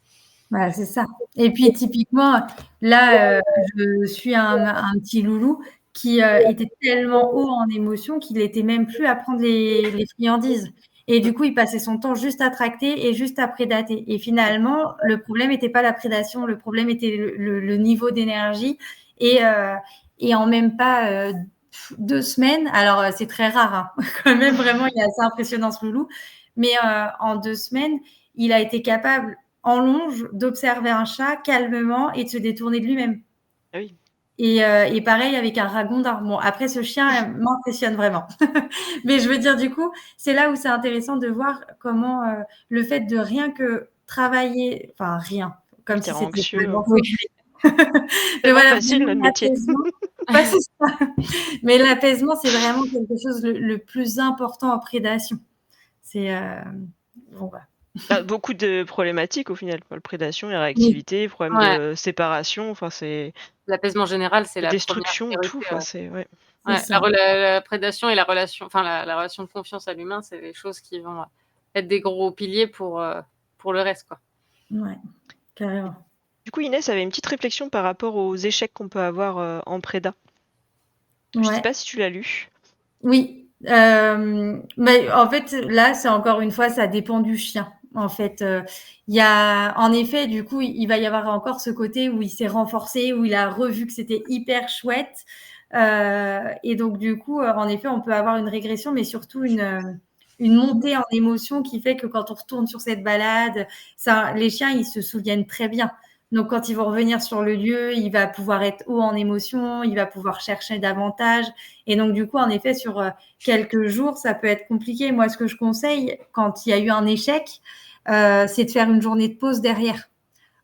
Voilà, c'est ça. Et puis typiquement, là, je suis un petit loulou qui, était tellement haut en émotion qu'il était même plus à prendre les friandises et Mmh. du coup, il passait son temps juste à tracter et juste à prédater et finalement, le problème était pas la prédation, le problème était le niveau d'énergie et en même pas, 2 semaines, alors, c'est très rare, hein, quand même, vraiment, il est assez impressionnant ce loulou, mais en 2 semaines, il a été capable en longe d'observer un chat calmement et de se détourner de lui-même. Ah oui. Et pareil avec un ragondin. Bon, après, ce chien m'impressionne vraiment. Mais je veux dire, du coup, c'est là où c'est intéressant de voir comment le fait de rien que travailler, enfin rien, Oui, comme tu si es c'était anxieux. vraiment Oui. mais Tellement voilà, facile vraiment notre métier. l'apaisement. Ouais, c'est ça. Mais l'apaisement, c'est vraiment quelque chose le plus important en prédation. C'est bon, bah, Bah, beaucoup de problématiques au final, quoi. Le prédation, la oui, réactivité, problème Ouais, de séparation, enfin c'est l'apaisement général, c'est la 1re destruction, tout, priorité, enfin ouais. c'est ouais. c'est Ouais, ça. la prédation et la relation enfin la relation de confiance à l'humain, c'est les choses qui vont, être des gros piliers pour le reste, quoi. Ouais, carrément. Du coup, Inès avait une petite réflexion par rapport aux échecs qu'on peut avoir, en préda. Je sais Ouais. pas si tu l'as lu? Oui, mais en fait, là, c'est encore une fois, ça dépend du chien. En fait, il y a en effet, du coup, il va y avoir encore ce côté où il s'est renforcé, où il a revu que c'était hyper chouette, et donc du coup, en effet, on peut avoir une régression, mais surtout une montée en émotion qui fait que quand on retourne sur cette balade, ça les chiens, ils se souviennent très bien. Donc quand ils vont revenir sur le lieu, il va pouvoir être haut en émotion, il va pouvoir chercher davantage et donc, du coup, en effet, sur quelques jours, ça peut être compliqué. Moi, ce que je conseille quand il y a eu un échec, c'est de faire une journée de pause derrière.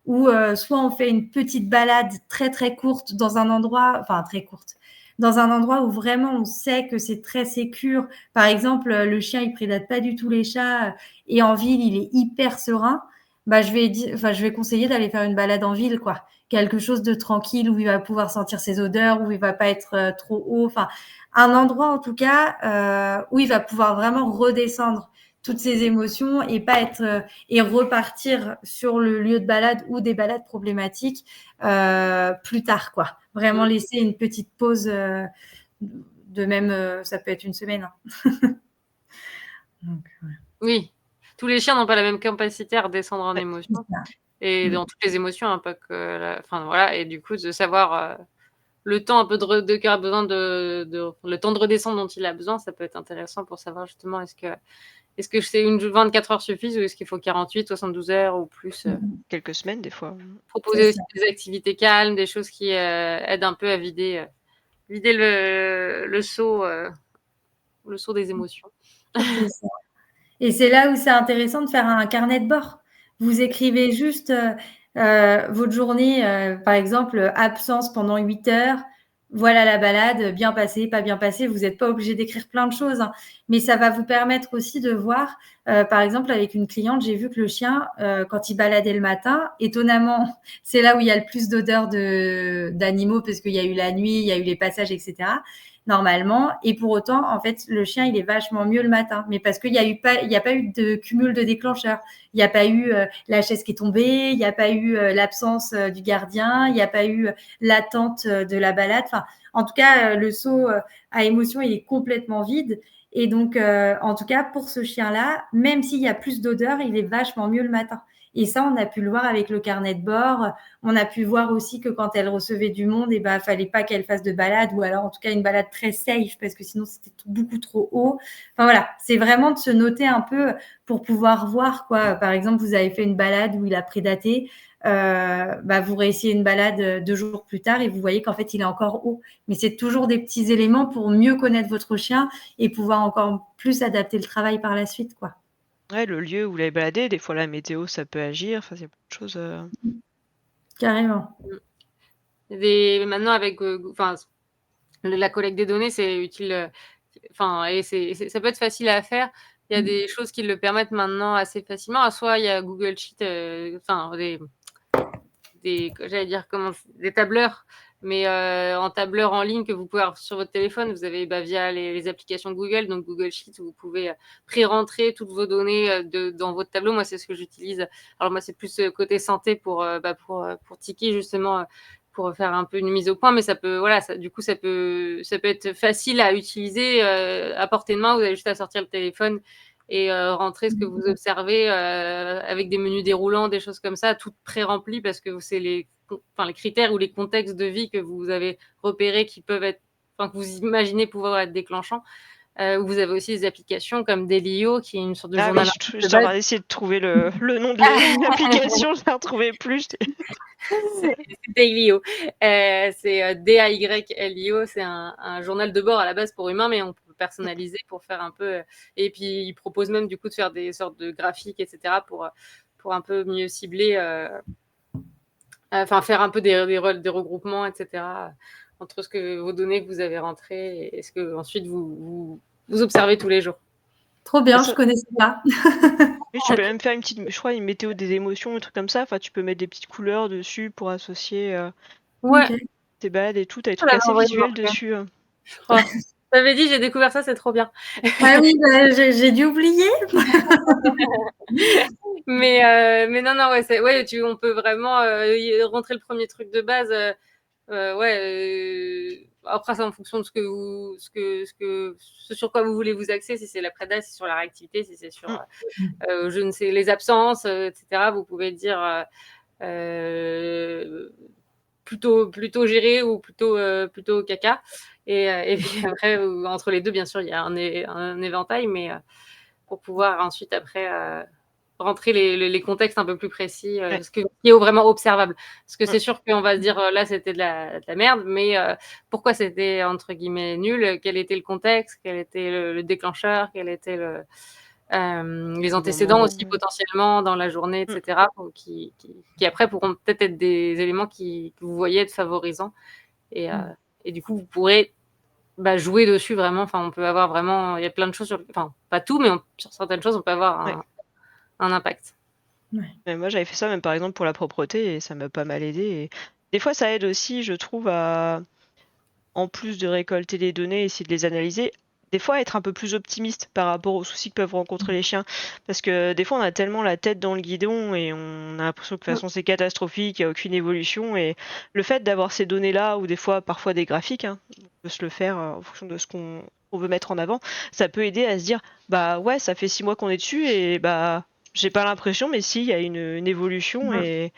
Ou soit on fait une petite balade très très courte dans un endroit, enfin très courte, dans un endroit où vraiment on sait que c'est très sécure. Par exemple, le chien il prédate pas du tout les chats et en ville il est hyper serein. Bah je vais conseiller d'aller faire une balade en ville quoi, quelque chose de tranquille où il va pouvoir sentir ses odeurs, où il va pas être trop haut. Enfin, un endroit en tout cas où il va pouvoir vraiment redescendre toutes ses émotions et pas être et repartir sur le lieu de balade ou des balades problématiques plus tard, quoi. Vraiment Mmh. laisser une petite pause, de même, ça peut être une semaine. Hein. Donc, ouais. Oui, tous les chiens n'ont pas la même capacité à redescendre en Ouais. C'est émotion ça. et Mmh. dans toutes les émotions, hein, pas que enfin voilà et du coup de savoir, le temps un peu qu'a besoin le temps de redescendre dont il a besoin, ça peut être intéressant pour savoir justement est-ce que c'est 24 heures suffisent ou est-ce qu'il faut 48, 72 heures ou plus Quelques semaines des fois. Proposer aussi des activités calmes, des choses qui aident un peu à vider le seau des émotions. C'est ça. Et c'est là où c'est intéressant de faire un carnet de bord. Vous écrivez juste votre journée, par exemple, absence pendant 8 heures. Voilà la balade, bien passée, pas bien passée. Vous n'êtes pas obligé d'écrire plein de choses, hein, mais ça va vous permettre aussi de voir, par exemple, avec une cliente, j'ai vu que le chien, quand il baladait le matin, étonnamment, c'est là où il y a le plus d'odeurs d'animaux parce qu'il y a eu la nuit, il y a eu les passages, etc. Normalement, et pour autant, en fait, le chien, il est vachement mieux le matin, mais parce qu'il n'y a pas eu de cumul de déclencheurs. Il n'y a pas eu la chaise qui est tombée, il n'y a pas eu l'absence du gardien, il n'y a pas eu l'attente de la balade. Enfin, en tout cas, le seau à émotion, il est complètement vide. Et donc, en tout cas, pour ce chien-là, même s'il y a plus d'odeur, il est vachement mieux le matin. Et ça, on a pu le voir avec le carnet de bord. On a pu voir aussi que quand elle recevait du monde, eh ben, fallait pas qu'elle fasse de balade, ou alors en tout cas une balade très safe, parce que sinon c'était beaucoup trop haut. Enfin voilà, c'est vraiment de se noter un peu pour pouvoir voir, quoi. Par exemple, vous avez fait une balade où il a prédaté, vous réessayez une balade 2 jours plus tard et vous voyez qu'en fait il est encore haut. Mais c'est toujours des petits éléments pour mieux connaître votre chien et pouvoir encore plus adapter le travail par la suite, quoi. Ouais, le lieu où vous l'avez baladé, des fois la météo ça peut agir, enfin il y a plein de choses. Carrément. Maintenant avec la collecte des données, c'est utile, et ça peut être facile à faire. Il y a des choses qui le permettent maintenant assez facilement. Soit il y a Google Sheet, des tableurs, mais en tableur en ligne que vous pouvez avoir sur votre téléphone. Vous avez via les applications Google, donc Google Sheet, où vous pouvez pré-rentrer toutes vos données dans votre tableau. Moi, c'est ce que j'utilise. Alors moi, c'est plus côté santé pour Tiki, justement, pour faire un peu une mise au point, mais ça peut être facile à utiliser à portée de main. Vous avez juste à sortir le téléphone et rentrer ce que vous observez avec des menus déroulants, des choses comme ça, tout pré-rempli, parce que c'est les critères ou les contextes de vie que vous avez repérés qui peuvent être, que vous imaginez pouvoir être déclenchants. Vous avez aussi des applications comme Delio, qui est une sorte de journal. Oui, j'étais en train d'essayer de trouver le nom de l'application, je ne la retrouvais plus. C'est Dailyo. C'est DAYLIO. C'est un journal de bord à la base pour humains, mais on peut personnaliser pour faire un peu. Et puis, il propose même du coup de faire des sortes de graphiques, etc. pour un peu mieux cibler, faire un peu des regroupements, etc. entre vos données que vous avez rentrées et ce que ensuite vous observez tous les jours. Trop bien, je connaissais pas. Oui, tu peux même faire une météo des émotions, un truc comme ça. Enfin, tu peux mettre des petites couleurs dessus pour associer tes balades et tout. T'as des trucs assez visuels dessus. Je crois. T'avais dit, j'ai découvert ça, c'est trop bien. Ah oui, j'ai dû oublier. mais non, on peut vraiment rentrer le premier truc de base. Après, c'est en fonction de ce sur quoi vous voulez vous axer, si c'est la préda, si c'est sur la réactivité, si c'est sur je ne sais, les absences, etc. Vous pouvez dire plutôt géré ou plutôt caca. Et puis après, entre les deux, bien sûr, il y a un éventail, mais pour pouvoir ensuite, après, rentrer les contextes un peu plus précis, ce qui est vraiment observable. Parce que c'est sûr qu'on va se dire, là, c'était de la merde, mais pourquoi c'était, entre guillemets, nul? Quel était le contexte? Quel était le déclencheur? Quel était les antécédents aussi potentiellement dans la journée, etc. Qui après pourront peut-être être des éléments que vous voyez être favorisants. Et du coup, vous pourrez jouer dessus vraiment. On peut avoir vraiment, il y a plein de choses pas tout, mais sur certaines choses, on peut avoir un impact. Moi, j'avais fait ça même par exemple pour la propreté et ça m'a pas mal aidé. Et des fois, ça aide aussi, je trouve, en plus de récolter les données, essayer de les analyser, des fois être un peu plus optimiste par rapport aux soucis que peuvent rencontrer les chiens. Parce que des fois, on a tellement la tête dans le guidon et on a l'impression que de toute façon c'est catastrophique, il n'y a aucune évolution. Et le fait d'avoir ces données-là, ou des fois, parfois des graphiques, on peut se le faire en fonction de ce qu'on veut mettre en avant, ça peut aider à se dire, ouais, ça fait 6 mois qu'on est dessus et j'ai pas l'impression, mais si, il y a une évolution et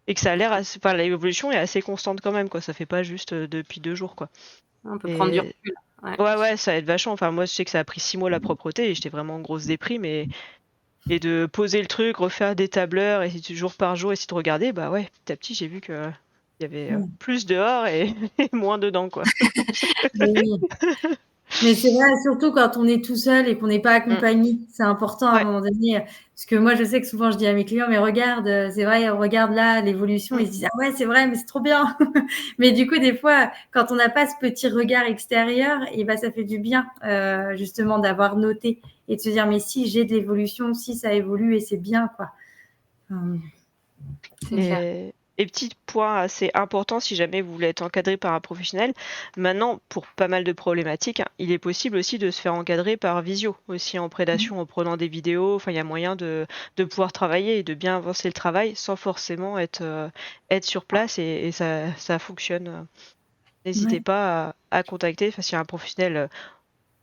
que ça a l'air l'évolution est assez constante quand même, quoi. Ça fait pas juste depuis 2 jours, quoi. On peut prendre du recul. Ouais, ça aide vachement. Enfin, moi, je sais que ça a pris 6 mois la propreté et j'étais vraiment en grosse déprime. Et de poser le truc, refaire des tableurs et jour par jour, essayer de regarder, bah ouais, petit à petit, j'ai vu que il y avait plus dehors et moins dedans, quoi. Oui. Mais c'est vrai, surtout quand on est tout seul et qu'on n'est pas accompagné, c'est important à un moment donné. Parce que moi, je sais que souvent, je dis à mes clients, mais regarde, c'est vrai, regarde là l'évolution. Ils se disent, ah ouais, c'est vrai, mais c'est trop bien. Mais du coup, des fois, quand on n'a pas ce petit regard extérieur, et ben, ça fait du bien, justement, d'avoir noté et de se dire, mais si j'ai de l'évolution, si ça évolue et c'est bien, quoi. C'est clair. Et petit point assez important, si jamais vous voulez être encadré par un professionnel, maintenant, pour pas mal de problématiques, il est possible aussi de se faire encadrer par visio, aussi en prédation, en prenant des vidéos. Enfin, il y a moyen de pouvoir travailler et de bien avancer le travail sans forcément être sur place et ça fonctionne. N'hésitez pas à contacter, enfin, s'il y a un professionnel.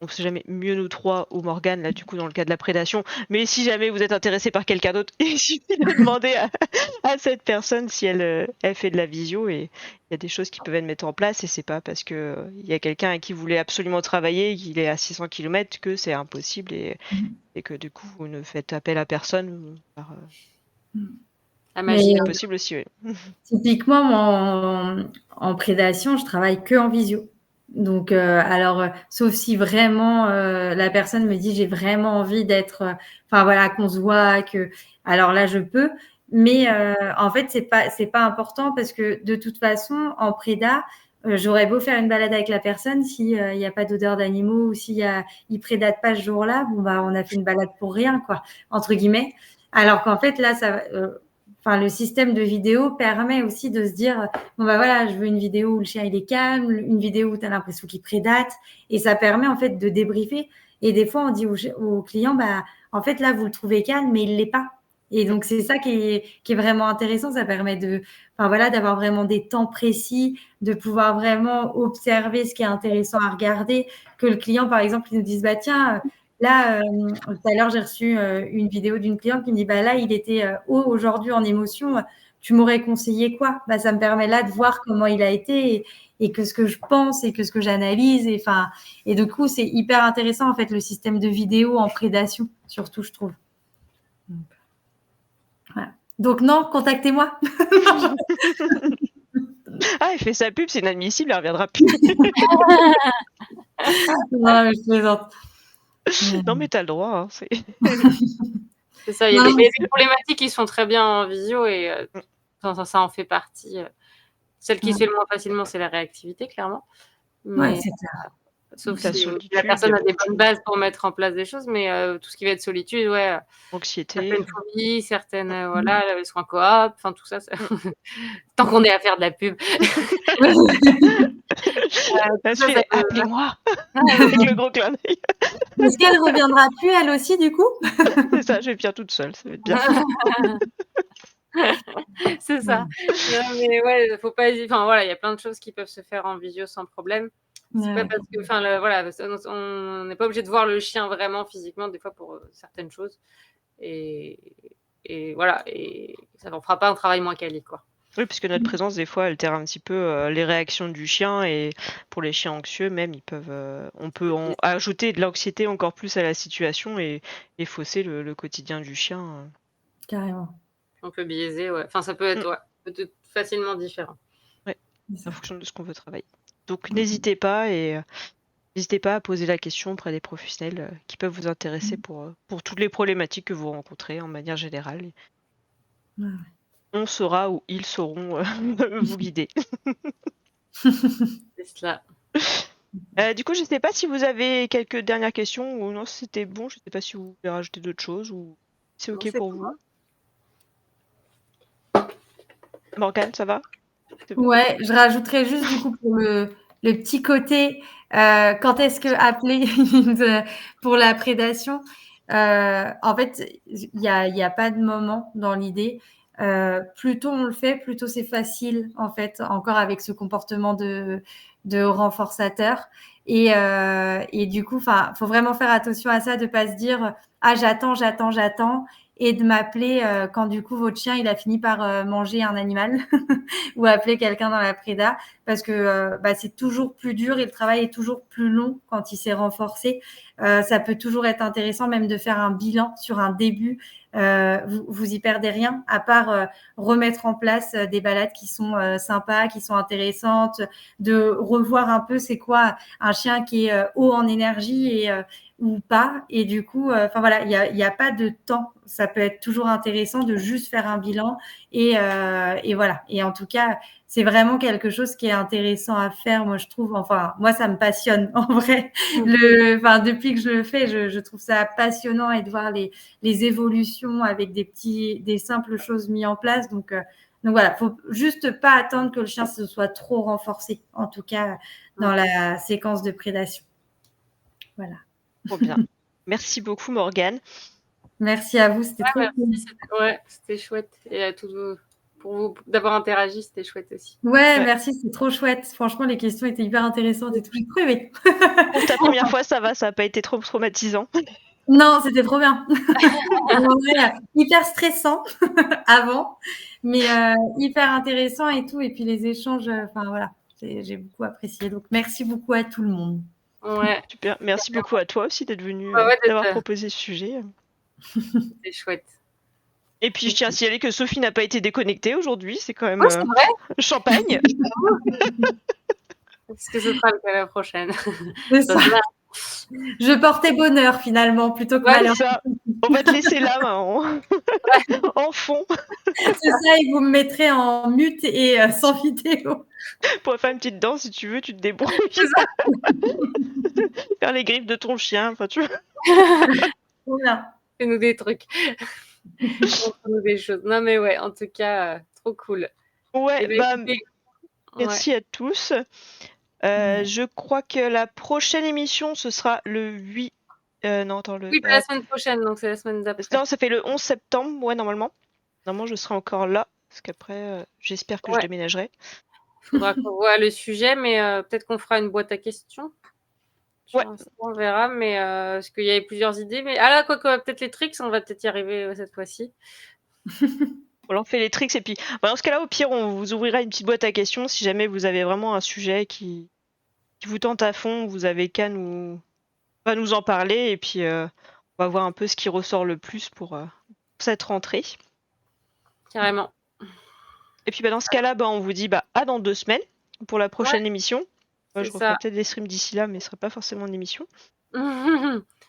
On sait jamais, mieux nous trois ou Morgane, là, du coup, dans le cas de la prédation. Mais si jamais vous êtes intéressé par quelqu'un d'autre, il suffit de demander à cette personne si elle fait de la visio et il y a des choses qui peuvent être mises en place et c'est pas parce que il y a quelqu'un à qui vous voulez absolument travailler, qu'il est à 600 km que c'est impossible et que du coup, vous ne faites appel à personne. La Mais magie. C'est possible aussi, oui. typiquement, moi, en prédation, je travaille que en visio. Donc, alors, sauf si vraiment la personne me dit j'ai vraiment envie d'être, enfin voilà, qu'on se voit, que, alors là, je peux. Mais en fait, c'est pas important parce que de toute façon, en préda, j'aurais beau faire une balade avec la personne, si il n'y a pas d'odeur d'animaux ou il prédate pas ce jour-là, bon bah on a fait une balade pour rien, quoi, entre guillemets. Alors qu'en fait, là, enfin, le système de vidéo permet aussi de se dire, bon bah voilà, je veux une vidéo où le chien il est calme, une vidéo où tu as l'impression qu'il prédate, et ça permet en fait de débriefer. Et des fois, on dit aux clients, bah en fait là, vous le trouvez calme, mais il l'est pas. Et donc c'est ça qui est vraiment intéressant. Ça permet enfin voilà, d'avoir vraiment des temps précis, de pouvoir vraiment observer ce qui est intéressant à regarder. Que le client, par exemple, il nous dise, bah tiens, là, tout à l'heure, j'ai reçu une vidéo d'une cliente qui me dit, bah là, il était haut aujourd'hui en émotion. Tu m'aurais conseillé quoi? Bah, ça me permet là de voir comment il a été et que ce que je pense et que ce que j'analyse. Et du coup, c'est hyper intéressant, en fait, le système de vidéo en prédation, surtout, je trouve. Voilà. Donc, non, contactez-moi. Ah, il fait sa pub, c'est inadmissible, elle reviendra plus. Non, je plaisante. Non, mais t'as le droit. Hein, C'est ça, il y a des problématiques qui sont très bien en visio et ça en fait partie. Celle qui se fait le moins facilement, c'est la réactivité, clairement. Mais, ouais, c'est clair. sauf Ta si solitude, la personne a des bonnes bases pour mettre en place des choses, mais tout ce qui va être solitude, ouais, anxiété. certaines phobies, certaines, voilà, les soins coop, enfin tout ça, tant qu'on est à faire de la pub. Appelez-moi avec le gros clin d'œil. Est-ce qu'elle reviendra plus, elle aussi, du coup? C'est ça, je vais bien toute seule, ça va être bien. C'est ça. Non, mais ouais, faut pas hésiter. Enfin voilà, il y a plein de choses qui peuvent se faire en visio sans problème. C'est pas parce que, enfin voilà, on n'est pas obligé de voir le chien vraiment physiquement des fois pour certaines choses. Et voilà, et ça n'en fera pas un travail moins quali, quoi. Oui, puisque notre présence, des fois, altère un petit peu les réactions du chien. Et pour les chiens anxieux, même, on peut ajouter de l'anxiété encore plus à la situation et fausser le quotidien du chien. Carrément. On peut biaiser, ouais. Enfin, ça peut être, peut-être facilement différent. Ouais, en fonction de ce qu'on veut travailler. Donc, n'hésitez pas à poser la question auprès des professionnels qui peuvent vous intéresser pour toutes les problématiques que vous rencontrez en manière générale. Ouais. On saura ou ils sauront vous guider. C'est cela. Du coup, je ne sais pas si vous avez quelques dernières questions ou non, c'était bon. Je ne sais pas si vous voulez rajouter d'autres choses ou c'est OK pour vous. Morgane, ça va? Bon. Ouais, je rajouterais juste du coup pour le petit côté, quand est-ce que appeler pour la prédation? En fait, il y a pas de moment dans l'idée. Plus tôt on le fait, plus tôt c'est facile en fait, encore avec ce comportement de renforçateur. Et du coup, enfin, faut vraiment faire attention à ça, de pas se dire ah j'attends. et de m'appeler quand du coup votre chien il a fini par manger un animal ou appeler quelqu'un dans la préda parce que c'est toujours plus dur et le travail est toujours plus long quand il s'est renforcé. Ça peut toujours être intéressant même de faire un bilan sur un début. Vous y perdez rien à part remettre en place des balades qui sont sympas, qui sont intéressantes, de revoir un peu c'est quoi un chien qui est haut en énergie et ou pas. Et du coup, voilà, il y a pas de temps. Ça peut être toujours intéressant de juste faire un bilan et voilà. Et en tout cas, c'est vraiment quelque chose qui est intéressant à faire, moi je trouve. Enfin, moi ça me passionne en vrai. Depuis que je le fais, je trouve ça passionnant et de voir les évolutions avec des simples choses mises en place. Donc voilà, faut juste pas attendre que le chien se soit trop renforcé, en tout cas dans la séquence de prédation. Voilà. Trop bien. Merci beaucoup, Morgane. Merci à vous, c'était trop cool. Ouais, c'était chouette. Et à tous pour vous d'avoir interagi, c'était chouette aussi. Ouais, merci, c'est trop chouette. Franchement, les questions étaient hyper intéressantes et tout. J'ai trop aimé. Pour ta première fois, ça va, ça n'a pas été trop traumatisant. Non, c'était trop bien. Hyper stressant avant, mais hyper intéressant et tout. Et puis les échanges, voilà, j'ai beaucoup apprécié. Donc merci beaucoup à tout le monde. Ouais. Super. Merci beaucoup à toi aussi d'être venu, d'avoir proposé ce sujet. C'est chouette. Et puis je tiens à signaler que Sophie n'a pas été déconnectée aujourd'hui, c'est quand même c'est vrai champagne. Est-ce que ce sera le cas la prochaine? C'est ça. Je portais bonheur finalement plutôt que malheur. Ça. On va te laisser là en fond. C'est ça, et vous me mettrez en mute et sans vidéo. Pour faire une petite danse, si tu veux, tu te débrouilles. Faire les griffes de ton chien, enfin tu vois. Voilà. Fais-nous des trucs. Montre-nous des choses. Non mais ouais, en tout cas, trop cool. Ouais, merci à tous. Je crois que la prochaine émission, ce sera le 8... non, attends, Oui, la semaine prochaine, donc c'est la semaine d'après. Non, ça fait le 11 septembre, ouais, normalement. Normalement, je serai encore là, parce qu'après, j'espère que je déménagerai. Il faudra qu'on voit le sujet, mais peut-être qu'on fera une boîte à questions. On verra, mais parce qu'il y avait plusieurs idées. Mais là, peut-être les tricks, on va peut-être y arriver cette fois-ci. On fait les tricks et puis dans ce cas-là, au pire, on vous ouvrira une petite boîte à questions si jamais vous avez vraiment un sujet qui vous tente à fond. Vous avez qu'à nous en parler et puis on va voir un peu ce qui ressort le plus pour cette rentrée. Carrément. Et puis dans ce cas-là, on vous dit à dans 2 semaines pour la prochaine émission. Je referai peut-être des streams d'ici là, mais ce ne sera pas forcément une émission.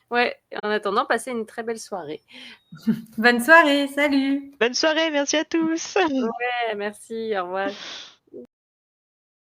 Ouais, en attendant, passez une très belle soirée. Bonne soirée, salut. Bonne soirée, merci à tous. Ouais, merci, au revoir.